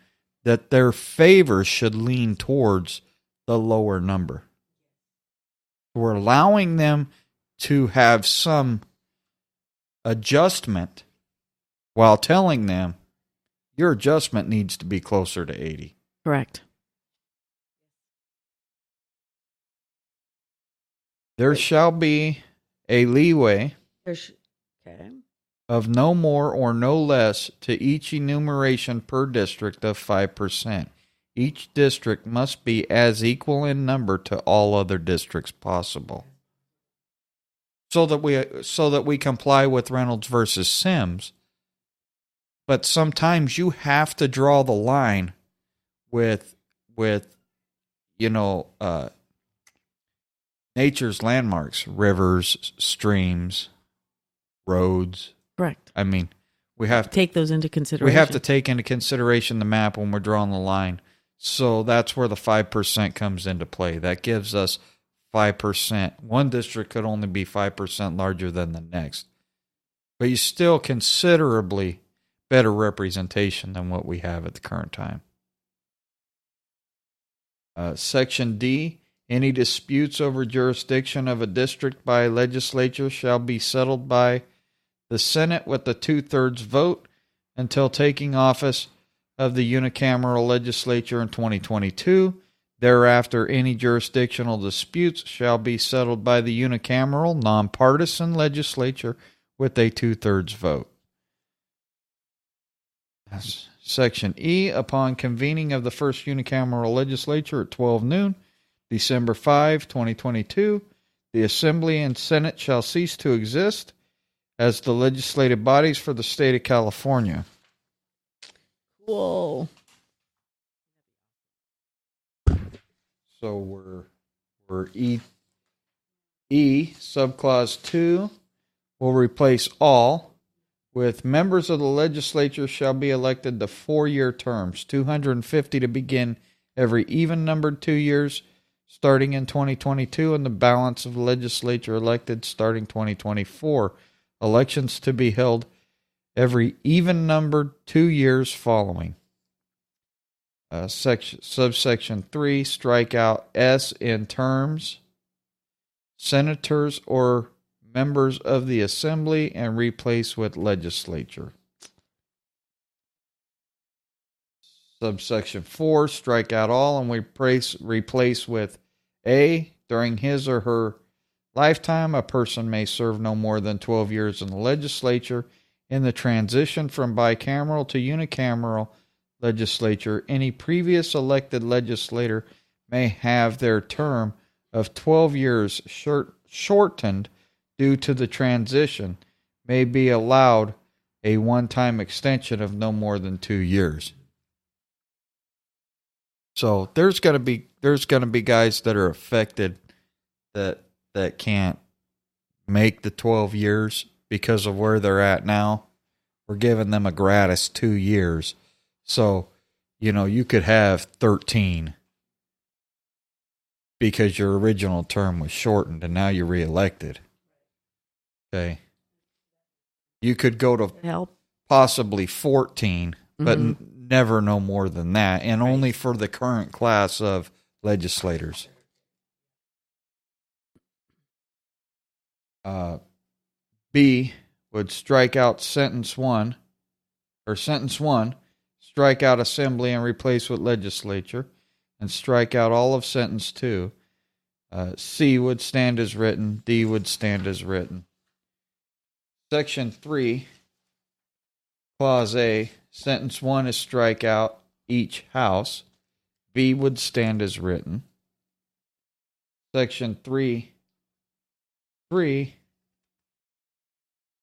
that their favor should lean towards the lower number. We're allowing them to have some adjustment while telling them your adjustment needs to be closer to 80. Correct. There shall be a leeway Okay. of no more or no less to each enumeration per district of 5%. Each district must be as equal in number to all other districts possible. So that we comply with Reynolds versus Sims. But sometimes you have to draw the line with nature's landmarks, rivers, streams, roads. Correct. I mean, we have to take those into consideration. We have to take into consideration the map when we're drawing the line. So that's where the 5% comes into play. That gives us 5%. One district could only be 5% larger than the next. But you still considerably better representation than what we have at the current time. Section D, any disputes over jurisdiction of a district by a legislature shall be settled by the Senate with a 2/3 vote until taking office of the unicameral legislature in 2022. Thereafter, any jurisdictional disputes shall be settled by the unicameral, nonpartisan legislature with a 2/3 vote. Section E, upon convening of the first unicameral legislature at 12 noon, December 5, 2022, the Assembly and Senate shall cease to exist as the legislative bodies for the state of California. Whoa. So we're E subclause 2 will replace all with members of the legislature shall be elected to 4-year terms, 250 to begin every even-numbered 2 years starting in 2022, and the balance of the legislature elected starting 2024. Elections to be held every even-numbered 2 years following. Subsection 3, strike out S in terms, senators or members of the Assembly, and replace with legislature. Subsection 4, strike out all and replace with A. During his or her lifetime, a person may serve no more than 12 years in the legislature. In the transition from bicameral to unicameral legislature, any previous elected legislator may have their term of 12 years shortened due to the transition may be allowed a one-time extension of no more than 2 years. So there's going to be guys that are affected that can't make the 12 years because of where they're at now. We're giving them a gratis 2 years. So, you could have 13 because your original term was shortened and now you're reelected. Okay. You could go to possibly 14, but never no more than that, and only for the current class of legislators. B would strike out sentence 1, strike out assembly and replace with legislature, and strike out all of sentence 2. C would stand as written. D would stand as written. Section 3, Clause A, sentence 1 is strike out each house. B would stand as written. Section 3,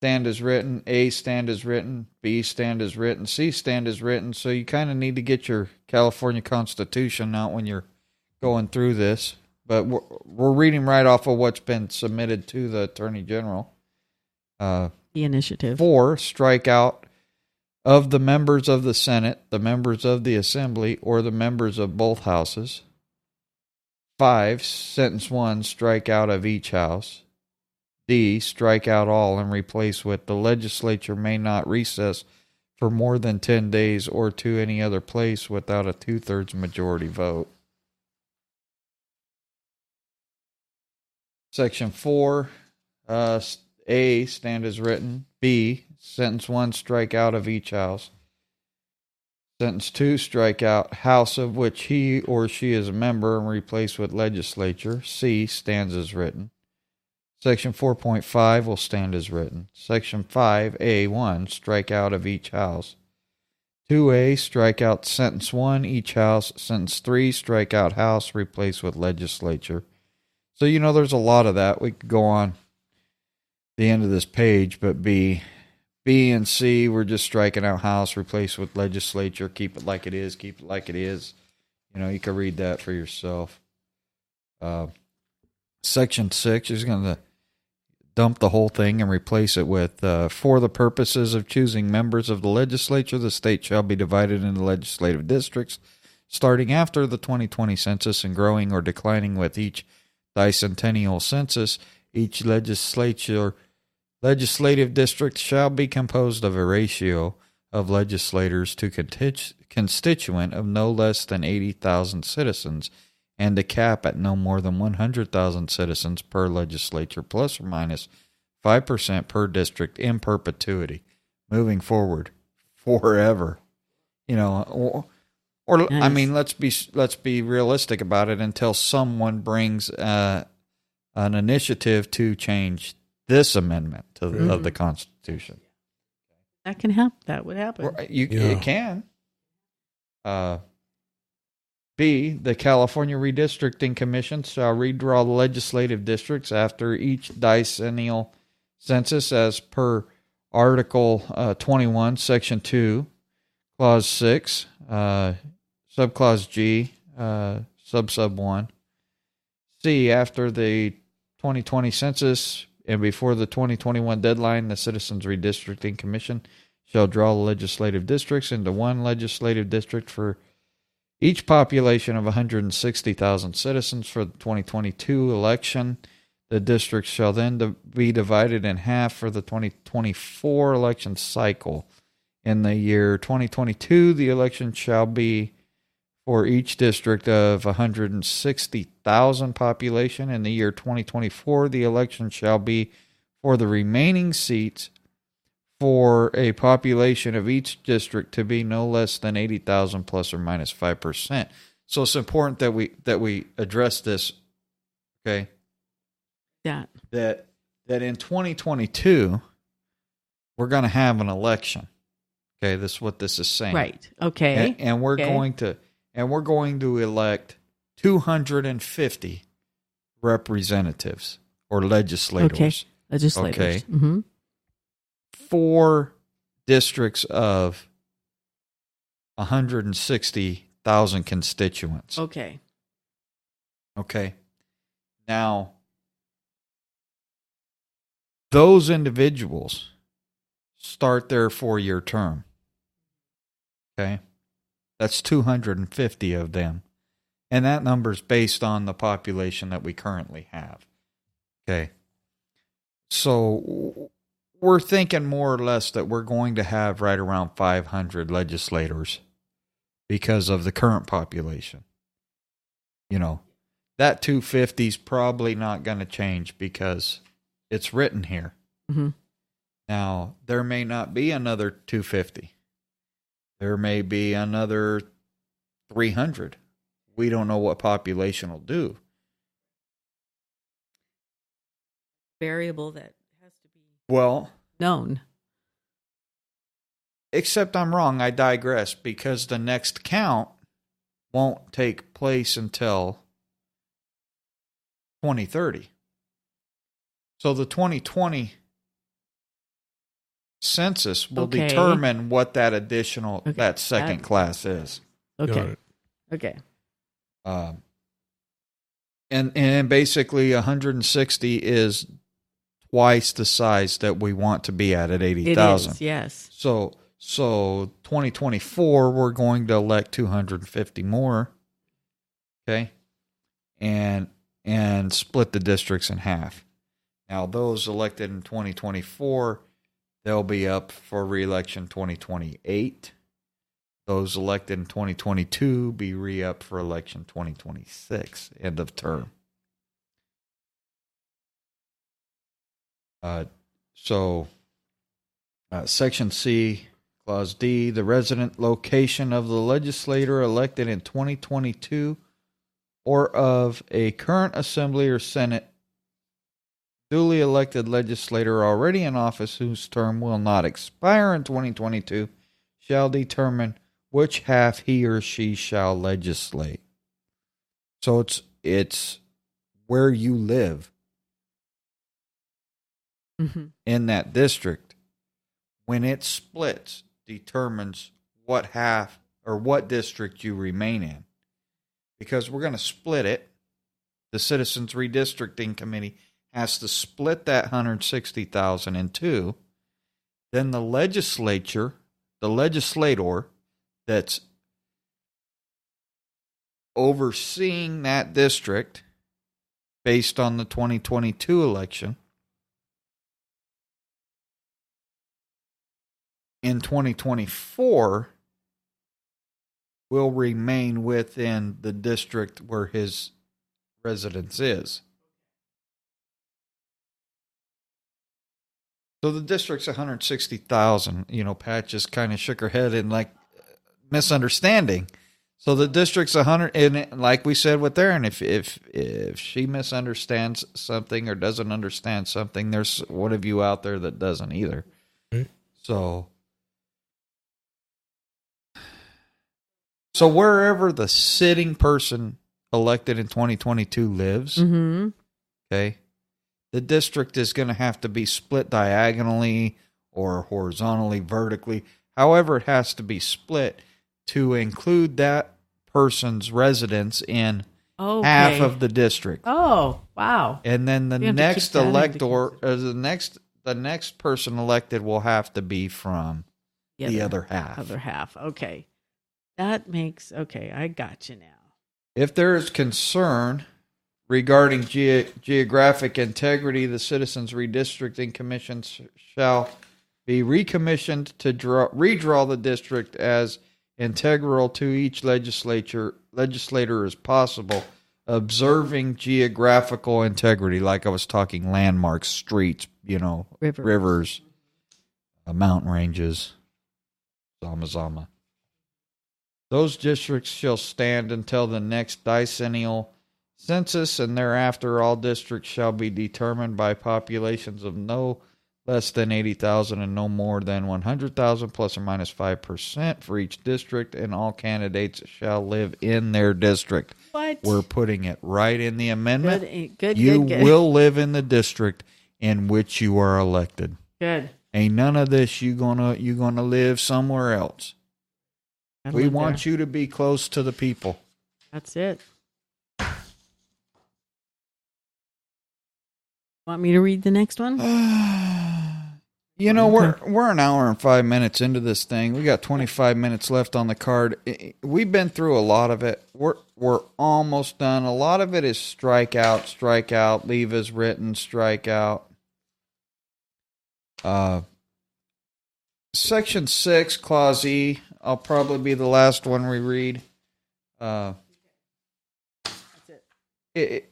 stand as written. A stand as written. B stand as written. C stand as written. So you kind of need to get your California Constitution out when you're going through this. But we're reading right off of what's been submitted to the Attorney General. The initiative. 4, strike out of the members of the Senate, the members of the Assembly, or the members of both houses. 5, sentence 1, strike out of each house. D, strike out all and replace with the legislature may not recess for more than 10 days or to any other place without a 2/3 majority vote. Section 4, A, stand as written. B, sentence 1, strike out of each house. Sentence 2, strike out house of which he or she is a member and replace with legislature. C, stands as written. Section 4.5 will stand as written. Section 5A1, strike out of each house. 2A, strike out sentence 1, each house. Sentence 3, strike out house, replace with legislature. So, there's a lot of that. We could go on the end of this page, but B and C, we're just striking out house, replace with legislature, keep it like it is, keep it like it is. You can read that for yourself. Section 6 is going to dump the whole thing and replace it with, for the purposes of choosing members of the legislature, the state shall be divided into legislative districts, starting after the 2020 census and growing or declining with each bicentennial census. Each legislative district shall be composed of a ratio of legislators to constituent of no less than 80,000 citizens, and a cap at no more than 100,000 citizens per legislature, plus or minus 5% per district in perpetuity, moving forward forever. Nice. I mean, let's be realistic about it until someone brings an initiative to change this amendment of the Constitution. That can happen. That would happen. It can. B, the California Redistricting Commission shall redraw the legislative districts after each decennial census as per Article 21, Section 2, Clause 6, Subclause G, Sub 1. C, after the 2020 census and before the 2021 deadline, the Citizens Redistricting Commission shall draw legislative districts into one legislative district for each population of 160,000 citizens for the 2022 election. The districts shall then be divided in half for the 2024 election cycle. In the year 2022, the election shall be for each district of 160,000 population. In the year 2024, the election shall be for the remaining seats for a population of each district to be no less than 80,000 plus or minus 5%. So it's important that we address this, okay? That in 2022 we're going to have an election. Okay, this is what this is saying. Right. Okay. And we're going to elect 250 representatives or legislators. Okay. Legislators. Okay. Mm-hmm. 4 districts of 160,000 constituents. Okay. Okay. Now, those individuals start their 4-year term. Okay. That's 250 of them. And that number is based on the population that we currently have. Okay. So we're thinking more or less that we're going to have right around 500 legislators because of the current population. You know, that 250 is probably not going to change because it's written here. Mm-hmm. Now, there may not be another 250. There may be another 300. We don't know what population will do. Variable that has to be Well, known. except I'm wrong. I digress because the next count won't take place until 2030. So the 2020 census will determine what that additional, that second class is. Okay. Okay. And basically 160 is twice the size that we want to be at 80,000. It is, yes. So 2024 we're going to elect 250 more. Okay? And split the districts in half. Now those elected in 2024, they'll be up for re-election 2028. Those elected in 2022 be re-up for election 2026, end of term. Section C, Clause D, the resident location of the legislator elected in 2022 or of a current assembly or senate duly elected legislator already in office whose term will not expire in 2022 shall determine which half he or she shall legislate. So it's where you live in that district. When it splits, determines what half or what district you remain in. Because we're going to split it. The Citizens Redistricting Committee has to split that 160,000 in two. Then the legislator that's overseeing that district based on the 2022 election in 2024 will remain within the district where his residence is. So the district's 160,000. You know, Pat just kind of shook her head in like misunderstanding. So the district's 100, and like we said with Erin, if she misunderstands something or doesn't understand something, there's one of you out there that doesn't either. So wherever the sitting person elected in 2022 lives, okay, the district is going to have to be split diagonally or horizontally, vertically. However, it has to be split to include that person's residence in half of the district. Oh, wow. And then the next elector, the next person elected will have to be from the other half. Other half. Okay. That makes, I got you now. If there is concern regarding geographic integrity, the Citizens Redistricting Commission shall be recommissioned to redraw the district as integral to each legislator as possible, observing geographical integrity, like I was talking landmarks, streets, rivers, mountain ranges, Zama. Those districts shall stand until the next decennial census, and thereafter all districts shall be determined by populations of no less than 80,000 and no more than 100,000 plus or minus 5% for each district, and all candidates shall live in their district. What? We're putting it right in the amendment. Good. You will live in the district in which you are elected. Good. Ain't none of this. You gonna live somewhere else. We want you to be close to the people. That's it. Want me to read the next one? We're an hour and 5 minutes into this thing. We got 25 minutes left on the card. We've been through a lot of it. We're almost done. A lot of it is strike out, leave as written, strike out. Section 6, Clause E. I'll probably be the last one we read. That's it.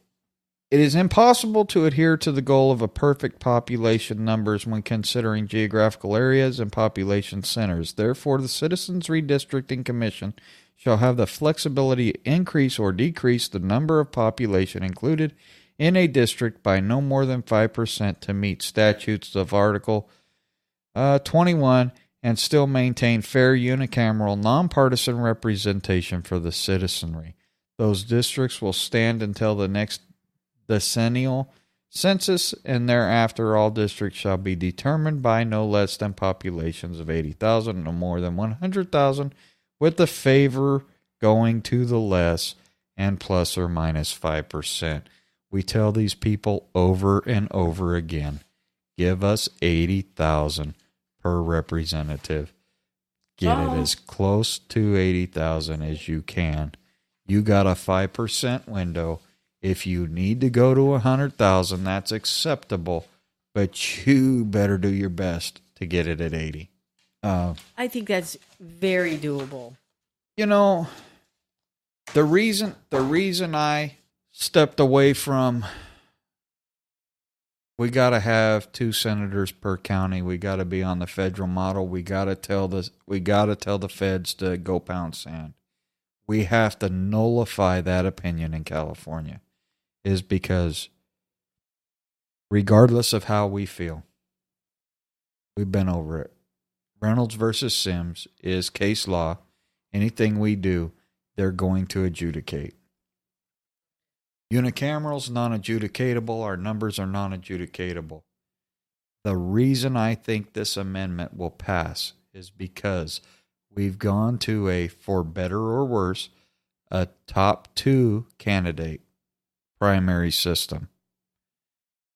It is impossible to adhere to the goal of a perfect population numbers when considering geographical areas and population centers. Therefore, the Citizens Redistricting Commission shall have the flexibility to increase or decrease the number of population included in a district by no more than 5% to meet statutes of Article 21 and still maintain fair unicameral nonpartisan representation for the citizenry. Those districts will stand until the next decennial census, and thereafter all districts shall be determined by no less than populations of 80,000 no more than 100,000, with the favor going to the less and plus or minus 5%. We tell these people over and over again, give us 80,000 per representative. Get it as close to 80,000 as you can. You got a 5% window. If you need to go to 100,000, that's acceptable, but you better do your best to get it at 80. I think that's very doable. The reason I stepped away from we got to have 2 senators per county. We got to be on the federal model. We got to tell the feds to go pound sand. We have to nullify that opinion in California. Is because regardless of how we feel, we've been over it. Reynolds versus Sims is case law. Anything we do, they're going to adjudicate. Unicameral's non-adjudicatable. Our numbers are non-adjudicatable. The reason I think this amendment will pass is because we've gone to a, for better or worse, a top 2 candidate primary system.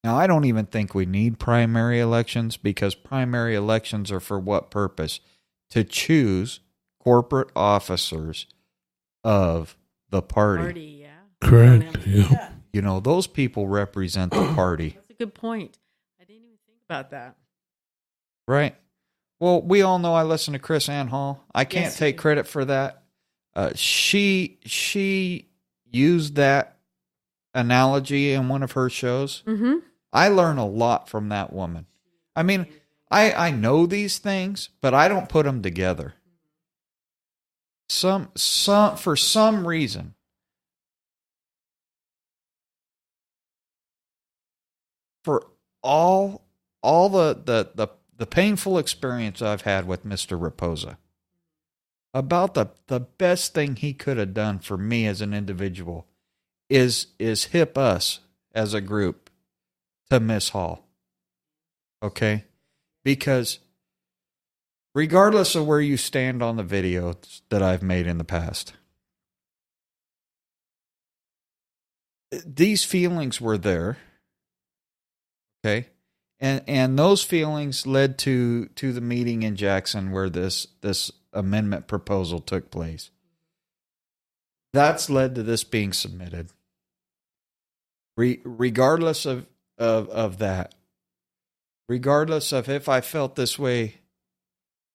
Now, I don't even think we need primary elections, because primary elections are for what purpose? To choose corporate officers of the party. Yeah. Correct. Yeah. Those people represent the party. That's a good point. I didn't even think about that. Right. Well, we all know I listen to Chris Ann Hall. I can't take credit for that. She used that analogy in one of her shows. Mm-hmm. I learn a lot from that woman. I mean, I know these things, but I don't put them together. For some reason, for all the painful experience I've had with Mr. Raposa, about the best thing he could have done for me as an individual is hip us as a group to Miss Hall. Okay? Because regardless of where you stand on the videos that I've made in the past, these feelings were there. Okay? And those feelings led to the meeting in Jackson where this amendment proposal took place. That's led to this being submitted. Regardless of that, regardless of if I felt this way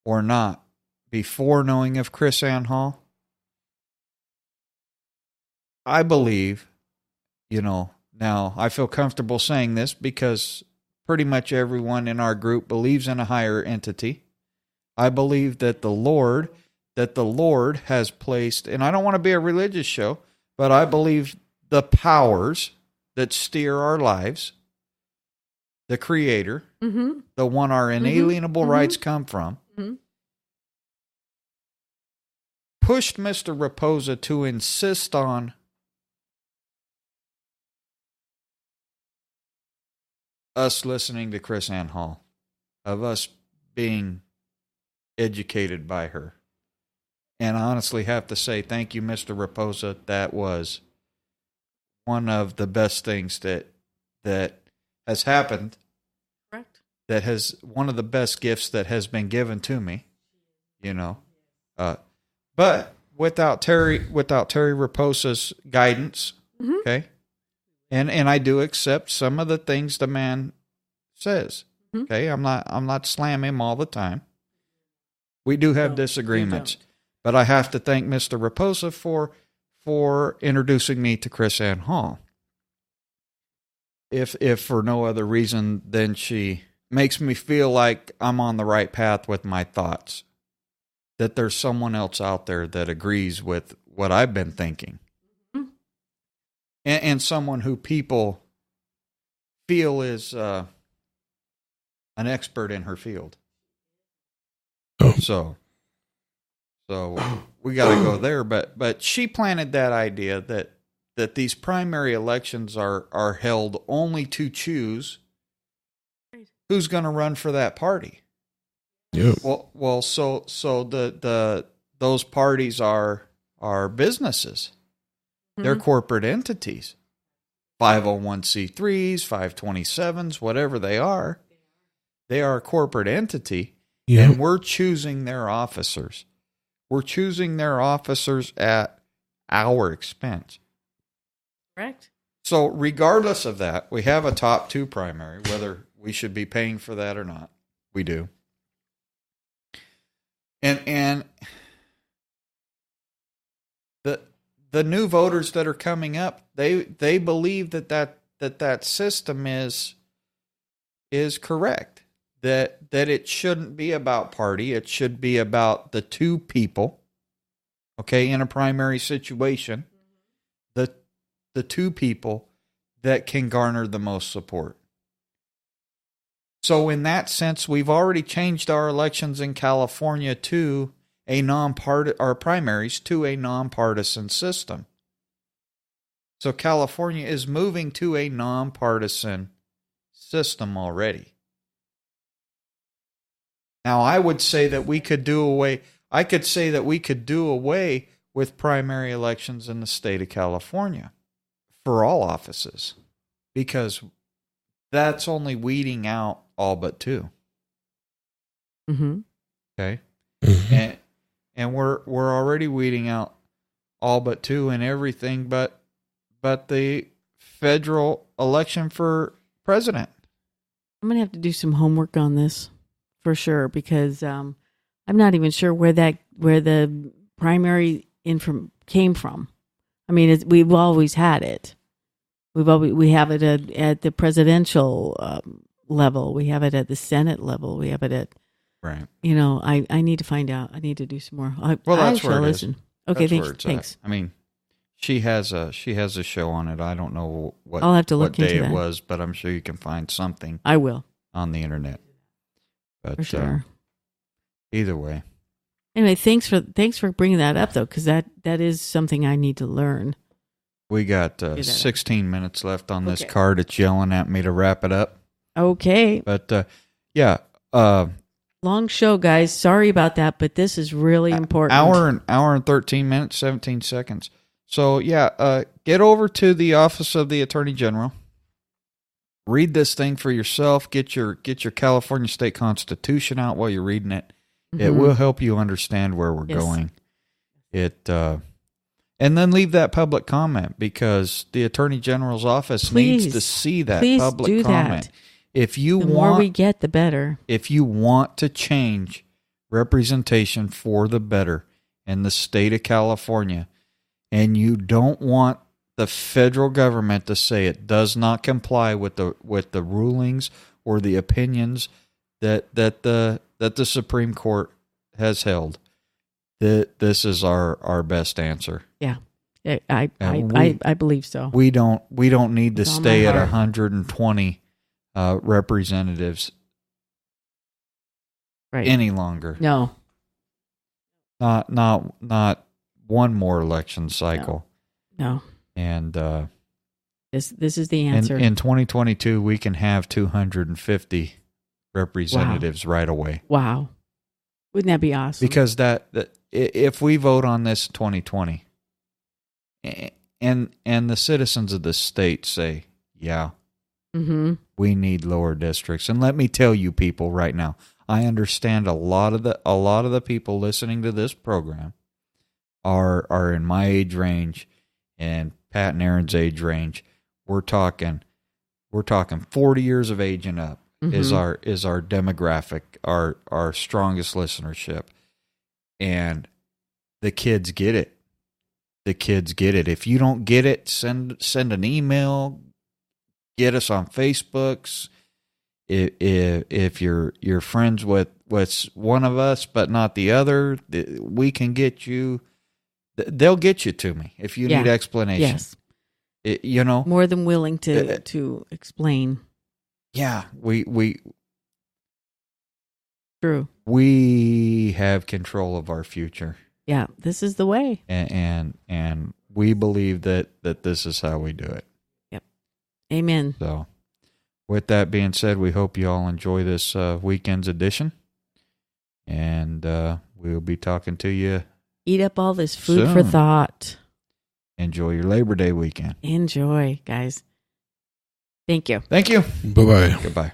or not before knowing of Chris Ann Hall, I believe, now I feel comfortable saying this because pretty much everyone in our group believes in a higher entity. I believe that the Lord has placed, and I don't want to be a religious show, but I believe the powers that steer our lives, the Creator, mm-hmm. the one our inalienable mm-hmm. rights come from, mm-hmm. pushed Mr. Raposa to insist on us listening to Chris Ann Hall, of us being educated by her. And I honestly have to say, thank you, Mr. Raposa. That was one of the best things that has happened. Correct. That has one of the best gifts that has been given to me. You know, but without Terry Raposa's guidance, okay, and I do accept some of the things the man says. Okay, I'm not slamming him all the time. We do have disagreements. But I have to thank Mr. Raposa for introducing me to Chris Ann Hall. If for no other reason than she makes me feel like I'm on the right path with my thoughts, that there's someone else out there that agrees with what I've been thinking, and someone who people feel is an expert in her field. So we got to go there, but she planted that idea that these primary elections are held only to choose who's going to run for that party. Yep. Well, so those parties are businesses. They're corporate entities. 501c3s, 527s, whatever they are. They are a corporate entity, and we're choosing their officers. We're choosing their officers at our expense. Correct. So regardless of that, we have a top 2 primary, whether we should be paying for that or not. We do. And the new voters that are coming up, they believe that system is correct. That it shouldn't be about party. It should be about the 2 people. Okay, in a primary situation, the 2 people that can garner the most support. So in that sense, we've already changed our elections in California to our primaries to a nonpartisan system. So California is moving to a nonpartisan system already. Now, I would say that we could do away with primary elections in the state of California for all offices, because that's only weeding out all but 2. Okay, and we're already weeding out all but 2 and everything, but the federal election for president. I'm gonna have to do some homework on this for sure, because I'm not even sure where the primary came from. I mean, we've always had it. We have it at the presidential level. We have it at the Senate level. We have it at right. You know, I need to find out. I need to do some more. That's where it is. Okay, that's thanks. I mean, she has a show on it. I don't know what I'll have to look what day into it that. was, but I'm sure you can find something. I will on the internet. But for sure. Either way. Anyway, thanks for bringing that up though, because that is something I need to learn. We got 16 minutes left on this card. It's yelling at me to wrap it up. Okay. But yeah. Long show, guys. Sorry about that, but this is really important. Hour and 13 minutes, 17 seconds. So yeah, get over to the Office of the Attorney General. Read this thing for yourself. Get your California State Constitution out while you're reading it. Mm-hmm. It will help you understand where we're going. And then leave that public comment, because the Attorney General's office needs to see that public comment. That. If you the more we get, the better. If you want to change representation for the better in the state of California, and you don't want the federal government to say it does not comply with the rulings or the opinions that the Supreme Court has held, this is our best answer. Yeah, I believe so. We don't need to stay at 120 representatives any longer. No, not one more election cycle. No. And This is the answer. In 2022, we can have 250 representatives right away. Wow. Wouldn't that be awesome? Because that if we vote on this in 2020, and the citizens of the state say, yeah, we need lower districts. And let me tell you people right now, I understand a lot of the people listening to this program are in my age range and Pat and Aaron's age range. We're talking 40 years of age and up is our demographic, our strongest listenership. And the kids get it. The kids get it. If you don't get it, send an email, get us on Facebooks. If you're friends with one of us but not the other, we can get you. They'll get you to me if you need explanation. Yes. More than willing to explain. Yeah, we true. We have control of our future. Yeah, this is the way. And we believe that this is how we do it. Yep. Amen. So, with that being said, we hope you all enjoy this weekend's edition, and we'll be talking to you. Eat up all this food soon. For thought. Enjoy your Labor Day weekend. Enjoy, guys. Thank you. Thank you. Bye-bye. Goodbye.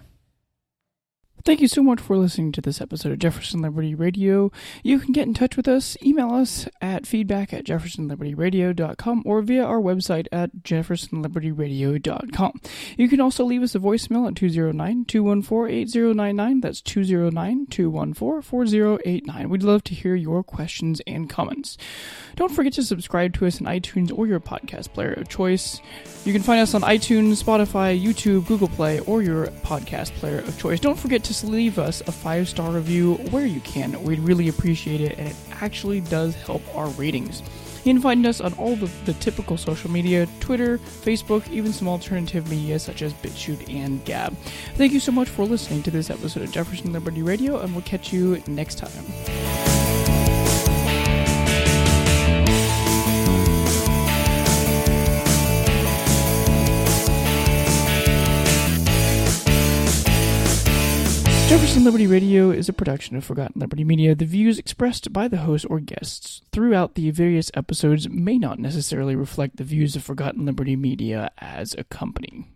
Thank you so much for listening to this episode of Jefferson Liberty Radio. You can get in touch with us, email us at feedback@jeffersonlibertyradio.com or via our website at jeffersonlibertyradio.com. You can also leave us a voicemail at 209-214-8099. That's 209-214-4089. We'd love to hear your questions and comments. Don't forget to subscribe to us on iTunes or your podcast player of choice. You can find us on iTunes, Spotify, YouTube, Google Play, or your podcast player of choice. Don't forget to leave us a 5-star review where you can. We'd really appreciate it, and it actually does help our ratings. You can find us on all the typical social media, Twitter, Facebook, even some alternative media such as BitChute and Gab. Thank you so much for listening to this episode of Jefferson Liberty Radio, and we'll catch you next time. Jefferson Liberty Radio is a production of Forgotten Liberty Media. The views expressed by the host or guests throughout the various episodes may not necessarily reflect the views of Forgotten Liberty Media as a company.